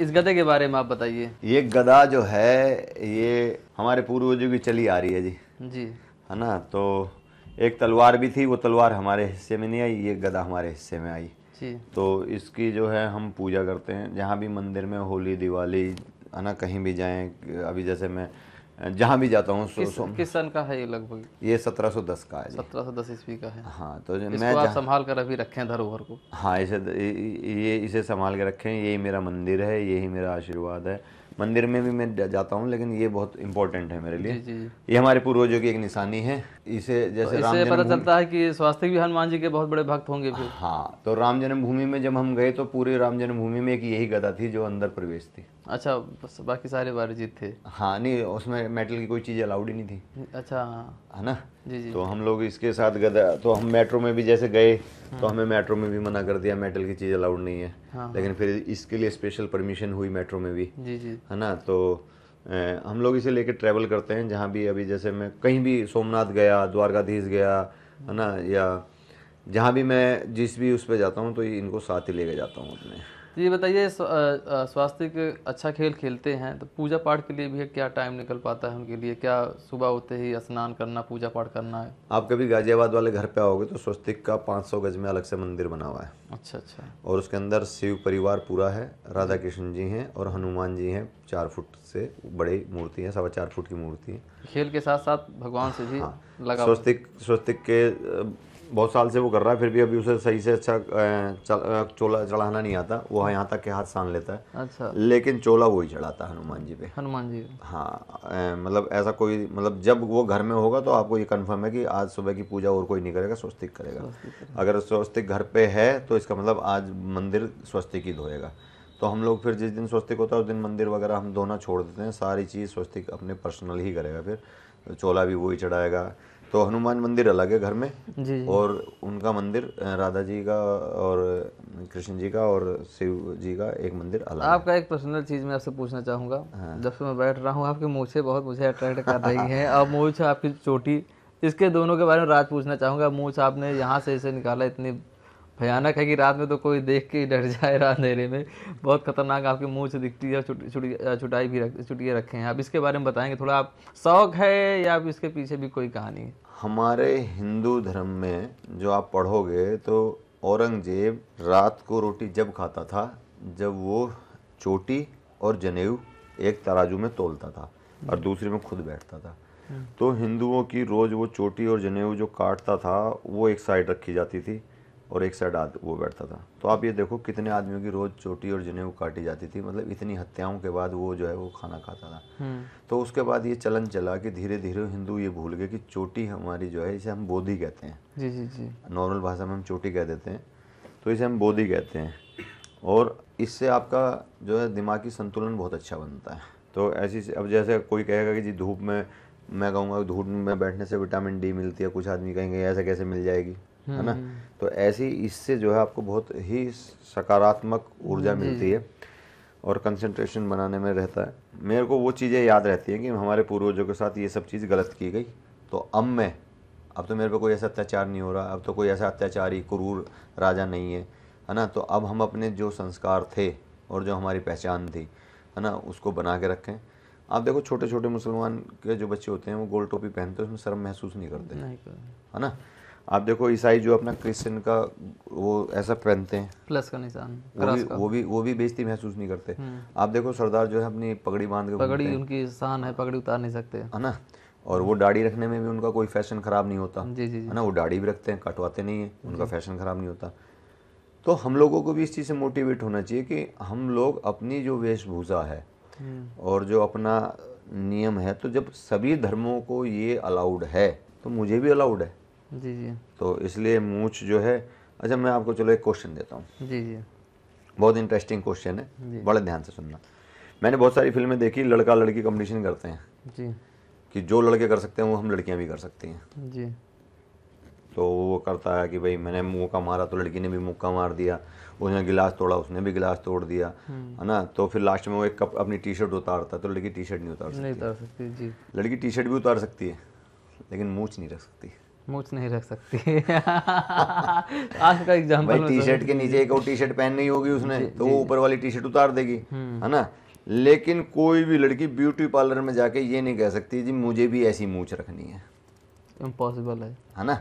इस गधे के बारे में आप बताइए। ये गधा जो है ये हमारे पूर्वजों की चली आ रही है जी, जी है ना। तो एक तलवार भी थी, वो तलवार हमारे हिस्से में नहीं आई, ये गदा हमारे हिस्से में आई जी। तो इसकी जो है हम पूजा करते हैं जहाँ भी मंदिर में, होली दिवाली है ना, कहीं भी जाएं। अभी जैसे मैं जहाँ भी जाता हूँ। किस सन का है ये लगभग? ये 1710 का है। 1710 ईस्वी का है। हाँ, तो मैं आप संभाल कर अभी रखे हैं धरोहर को। हाँ, इसे संभाल के रखें। यही मेरा मंदिर है, यही मेरा आशीर्वाद है। मंदिर में भी मैं जाता हूँ, लेकिन ये बहुत इंपॉर्टेंट है मेरे लिए। जी। ये हमारे पूर्वजों की एक निशानी है। इसे जैसे तो इससे पता चलता है कि स्वास्तिक भी हनुमान जी के बहुत बड़े भक्त होंगे फिर। हाँ, तो राम जन्मभूमि में जब हम गए तो पूरी राम जन्मभूमि में एक यही गदा थी जो अंदर प्रवेश थी। अच्छा, बस बाकी सारे बारीजीत थे। हाँ, नहीं, उसमें मेटल की कोई चीज़ अलाउड ही नहीं थी। अच्छा, है ना। जी। तो हम लोग इसके साथ गदा, तो हम मेट्रो में भी जैसे गए तो हमें मेट्रो में भी मना कर दिया, मेटल की चीज़ अलाउड नहीं है। लेकिन फिर इसके लिए स्पेशल परमिशन हुई मेट्रो में भी। जी। है ना। तो हम लोग इसे लेके ट्रैवल करते हैं जहाँ भी। अभी जैसे मैं कहीं भी सोमनाथ गया, द्वारकाधीश गया, है ना, या जहाँ भी मैं जिस भी उस पर जाता हूँ तो इनको साथ ही लेके जाता हूँ अपने। ये बताइए, स्वास्तिक अच्छा खेल खेलते हैं तो पूजा पाठ के लिए भी क्या टाइम निकल पाता है उनके लिए? क्या सुबह होते ही स्नान करना, पूजा पाठ करना है? आप कभी गाजियाबाद वाले घर पे आओगे तो स्वस्तिक का 500 गज में अलग से मंदिर बना हुआ है। अच्छा। और उसके अंदर शिव परिवार पूरा है, राधा कृष्ण जी हैं और हनुमान जी हैं। 4 फुट से बड़ी मूर्ति है, 4.25 फुट की मूर्ति है। खेल के साथ साथ भगवान से भी लगा। स्वस्तिक के बहुत साल से वो कर रहा है, फिर भी अभी उसे सही से अच्छा चोला चढ़ाना नहीं आता। वो यहाँ तक के हाथ सान लेता है। अच्छा। लेकिन चोला वही चढ़ाता है हनुमान जी पे। हनुमान जी। हाँ, मतलब ऐसा कोई, मतलब जब वो घर में होगा तो आपको ये कंफर्म है कि आज सुबह की पूजा और कोई नहीं करेगा, स्वस्तिक करेगा। अगर स्वस्तिक घर पे है तो इसका मतलब आज मंदिर स्वस्तिक ही धोएगा। तो हम लोग फिर जिस दिन स्वस्तिक होता है उस दिन मंदिर वगैरह हम धोना छोड़ देते हैं। सारी चीज़ स्वस्तिक अपने पर्सनल ही करेगा, फिर चोला भी वही चढ़ाएगा। तो हनुमान मंदिर अलग है घर में जी। और उनका मंदिर राधा जी का और कृष्ण जी का और शिव जी का एक मंदिर अलग है। आपका एक पर्सनल चीज़ मैं आपसे पूछना चाहूँगा। जब से मैं बैठ रहा हूँ आपकी मूछें बहुत मुझे अट्रैक्ट कर रही हैं। और मूछ आपकी चोटी, इसके दोनों के बारे में राज पूछना चाहूँगा। मूछ आपने यहाँ से इसे निकाला, इतनी भयानक है कि रात में तो कोई देख के डर जाए। रात अंधेरे में बहुत खतरनाक आपकी मूछ दिखती है। चुटिया रखे हैं आप, इसके बारे में बताएंगे थोड़ा? आप शौक है या आप इसके पीछे भी कोई कहानी है? हमारे हिंदू धर्म में जो आप पढ़ोगे तो औरंगजेब रात को रोटी जब खाता था जब वो चोटी और जनेऊ एक तराजू में तोलता था और दूसरे में खुद बैठता था। तो हिंदुओं की रोज़ वो चोटी और जनेऊ जो काटता था वो एक साइड रखी जाती थी और एक साइड वो बैठता था। तो आप ये देखो कितने आदमियों की रोज़ चोटी और जनेऊ काटी जाती थी। मतलब इतनी हत्याओं के बाद वो जो है वो खाना खाता था। तो उसके बाद ये चलन चला कि धीरे धीरे हिंदू ये भूल गए कि चोटी हमारी जो है, इसे हम बोधी कहते हैं। जी। नॉर्मल भाषा में हम चोटी कह देते हैं, तो इसे हम बोधी कहते हैं। और इससे आपका जो है दिमागी संतुलन बहुत अच्छा बनता है। तो ऐसी, अब जैसे कोई कहेगा कि जी धूप में, मैं कहूँगा धूप में बैठने से विटामिन डी मिलती है, कुछ आदमी कहेंगे ऐसे कैसे मिल जाएगी, है ना। तो ऐसी इससे जो है आपको बहुत ही सकारात्मक ऊर्जा मिलती है और कंसंट्रेशन बनाने में रहता है। मेरे को वो चीज़ें याद रहती हैं कि हमारे पूर्वजों के साथ ये सब चीज़ गलत की गई। तो अब तो मेरे पे कोई ऐसा अत्याचार नहीं हो रहा, अब तो कोई ऐसा अत्याचारी क्रूर राजा नहीं है ना। तो अब हम अपने जो संस्कार थे और जो हमारी पहचान थी, है ना, उसको बना के रखें। आप देखो छोटे छोटे मुसलमान के जो बच्चे होते हैं वो गोल टोपी पहनते हैं, उसमें शर्म महसूस नहीं करते, है ना। आप देखो ईसाई जो अपना क्रिश्चियन का वो ऐसा पहनते हैं प्लस का निशान, वो भी बेइज्जती महसूस नहीं करते। आप देखो सरदार जो है अपनी पगड़ी बांध के, पगड़ी उनकी शान है, पगड़ी उतार नहीं सकते, है ना। और वो दाढ़ी रखने में भी उनका कोई फैशन खराब नहीं होता। जी। है ना, वो दाढ़ी भी रखते हैं, कटवाते नहीं है, उनका फैशन खराब नहीं होता। तो हम लोगों को भी इस चीज़ से मोटिवेट होना चाहिए कि हम लोग अपनी जो वेशभूषा है और जो अपना नियम है, तो जब सभी धर्मों को ये अलाउड है तो मुझे भी अलाउड है। जी। तो इसलिए मूछ जो है, अच्छा मैं आपको चलो एक क्वेश्चन देता हूँ। जी। बहुत इंटरेस्टिंग क्वेश्चन है, बड़े ध्यान से सुनना। मैंने बहुत सारी फिल्में देखी, लड़का लड़की कंपटीशन करते हैं जी, कि जो लड़के कर सकते हैं वो हम लड़कियां भी कर सकती हैं जी। तो वो करता है कि भाई मैंने मुक्का मारा तो लड़की ने भी मुक्का मार दिया, उसने गिलास तोड़ा उसने भी गिलास तोड़ दिया, है ना। तो फिर लास्ट में वो एक कप अपनी टी शर्ट उतारता है, तो लड़की टी शर्ट नहीं उतार सकती। जी। लड़की टी शर्ट भी उतार सकती है लेकिन मूछ नहीं रख सकती। मूछ नहीं रख सकती। आज का एग्जांपल, भाई टी शर्ट के नीचे एक और टी शर्ट पहननी होगी उसने, तो वो ऊपर वाली टी शर्ट उतार देगी, है ना। लेकिन कोई भी लड़की ब्यूटी पार्लर में जाके ये नहीं कह सकती जी मुझे भी ऐसी मूछ रखनी है। इम्पॉसिबल है ना।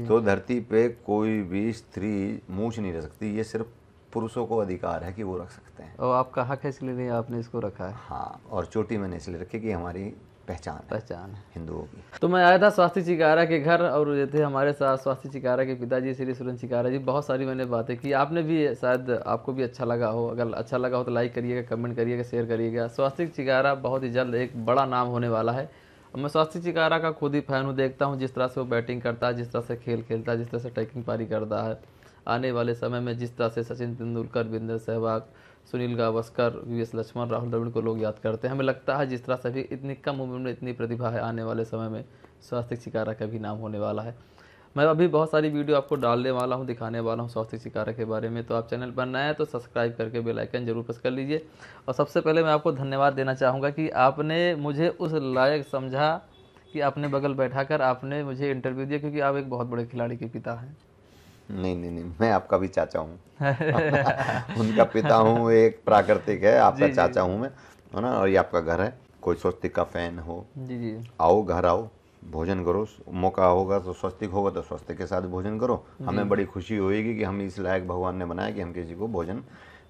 तो धरती पे कोई भी स्त्री मूंछ नहीं रख सकती, ये सिर्फ पुरुषों को अधिकार है कि वो रख सकते हैं। और आपका हक है, इसलिए नहीं आपने इसको रखा है। हाँ, और चोटी मैंने इसलिए रखी कि हमारी पहचान है हिंदुओं की। तो मैं आया था स्वास्थ्य चिकारा के घर, और ये थे हमारे साथ स्वास्थ्य चिकारा के पिताजी श्री सुरेंद्र चिकारा जी। बहुत सारी मैंने बातें की, आपने भी शायद आपको भी अच्छा लगा हो। अगर अच्छा लगा हो तो लाइक करिएगा, कमेंट करिएगा, शेयर करिएगा। स्वास्थ्य चिकारा बहुत ही जल्द एक बड़ा नाम होने वाला है। मैं स्वास्थ्य चिकारा का खुद ही फैन हूँ, देखता हूँ जिस तरह से वो बैटिंग करता है, जिस तरह से खेल खेलता है, जिस तरह से टैकिंग पारी करता है। आने वाले समय में जिस तरह से सचिन तेंदुलकर, वीरेंद्र सहवाग, सुनील गावस्कर, वीएस लक्ष्मण, राहुल द्रविड़ को लोग याद करते हैं, हमें लगता है जिस तरह से भी इतनी कम उम्र में इतनी प्रतिभा है, आने वाले समय में स्वास्थ्य चिकारा का भी नाम होने वाला है। मैं अभी बहुत सारी वीडियो आपको डालने वाला हूं, दिखाने वाला हूं स्वास्थ्य चिकारा के बारे में। तो आप चैनल पर नए हैं तो सब्सक्राइब करके बेल आइकन जरूर प्रेस कर लीजिए। और सबसे पहले मैं आपको धन्यवाद देना चाहूँगा कि आपने मुझे उस लायक समझा कि अपने बगल बैठाकर आपने मुझे इंटरव्यू दिया, क्योंकि आप एक बहुत बड़े खिलाड़ी के पिता हैं। नहीं, मैं आपका भी चाचा हूँ। उनका पिता हूँ, एक प्राकृतिक है, आपका चाचा हूँ मैं, है ना। और ये आपका घर है, कोई स्वस्तिक का फैन हो जी, आओ, घर आओ, भोजन करो। मौका होगा तो स्वस्तिक होगा तो स्वस्तिक के साथ भोजन करो। हमें बड़ी खुशी होगी कि हम इस लायक भगवान ने बनाया कि हम किसी को भोजन,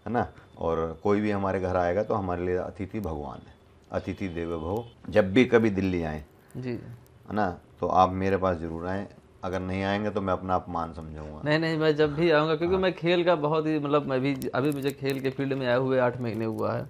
है ना। और कोई भी हमारे घर आएगा तो हमारे लिए अतिथि भगवान है, अतिथि देवो भव। जब भी कभी दिल्ली आए जी, है ना, तो आप मेरे पास जरूर आएँ। अगर नहीं आएंगे तो मैं अपना अपमान समझूंगा। नहीं, मैं जब भी आऊँगा, क्योंकि मैं खेल का बहुत ही मतलब मैं भी अभी मुझे खेल के फील्ड में आए हुए 8 महीने हुआ है।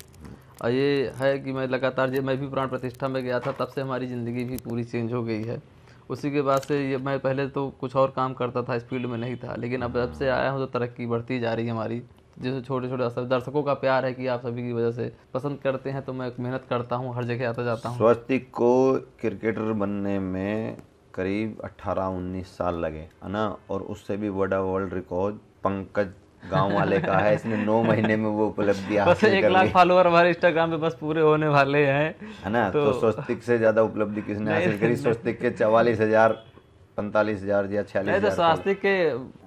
और ये है कि मैं लगातार, जब मैं भी प्राण प्रतिष्ठा में गया था तब से हमारी ज़िंदगी भी पूरी चेंज हो गई है। उसी के बाद से ये, मैं पहले तो कुछ और काम करता था, इस फील्ड में नहीं था, लेकिन अब जब से आया हूँ तो तरक्की बढ़ती जा रही है हमारी। जैसे छोटे छोटे दर्शकों का प्यार है कि आप सभी की वजह से पसंद करते हैं, तो मैं मेहनत करता हूँ, हर जगह आता जाता हूँ। स्वस्तिक को क्रिकेटर बनने में करीब 18-19 साल लगे, है ना। और उससे भी बड़ा वर्ल्ड रिकॉर्ड पंकज गांव वाले का है, इसने 9 महीने में वो उपलब्धि हासिल कर ली। 1 लाख फॉलोअर हमारे इंस्टाग्राम पे बस पूरे होने वाले हैं, है ना। तो स्वस्तिक से ज्यादा उपलब्धि किसने हासिल करी? स्वस्तिक के 44,000, 45,000 या 46,000। तो स्वास्थ्य के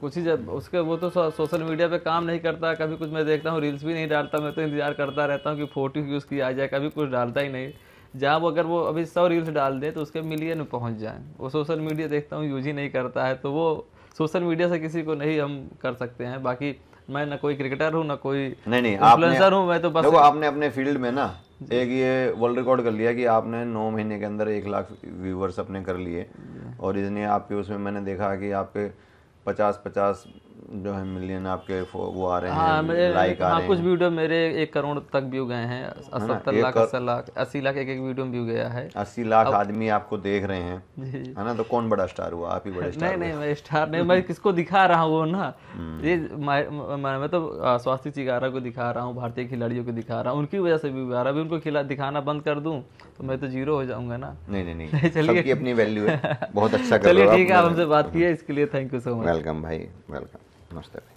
कुछ ही, जब उसके वो तो सोशल मीडिया पे काम नहीं करता, कभी कुछ मैं देखता हूँ रील्स भी नहीं डालता। मैं तो इंतजार करता रहता हूँ कि फोटो यूज़ की आ जाए, कभी कुछ डालता ही नहीं। जहाँ वो अगर वो अभी 100 रील्स डाल दे तो उसके मिलियन में पहुँच जाए। वो सोशल मीडिया देखता हूँ यूज ही नहीं करता है, तो वो सोशल मीडिया से किसी को नहीं हम कर सकते हैं। बाकी मैं ना कोई क्रिकेटर हूँ, ना कोई इन्फ्लुएंसर हूँ, मैं तो बस। देखो, आपने अपने फील्ड में ना एक ये वर्ल्ड रिकॉर्ड कर लिया कि आपने 9 महीने के अंदर 1 लाख व्यूवर्स अपने कर लिए। और इसने आपके उसमें मैंने देखा कि आपके 50 जो है मिलियन आपके वो आ रहे हैं, लाइक आ रहे हैं। कुछ वीडियो मेरे 1 करोड़ तक व्यू गए हैं, 70 लाख, 80 लाख, 80 लाख एक वीडियो में व्यू गया है। 80 लाख आदमी आपको देख रहे हैं, है ना। तो कौन बड़ा स्टार हुआ? आप ही बड़े स्टार। नहीं, मैं स्टार नहीं, मैं किसको दिखा रहा हूँ ना, ये मैं तो स्वास्थ्य चिकारा को दिखा रहा हूँ, भारतीय खिलाड़ियों को दिखा रहा हूँ, उनकी वजह से व्यू आ रहा है। अभी उनको दिखाना बंद कर दूँ तो मैं तो जीरो हो जाऊंगा ना। नहीं, सबकी अपनी वैल्यू है। बहुत अच्छा कर रहे हो। चलिए ठीक है, आप हमसे बात की है, इसके लिए thank you so much. Welcome भाई, वेलकम। नमस्ते भाई।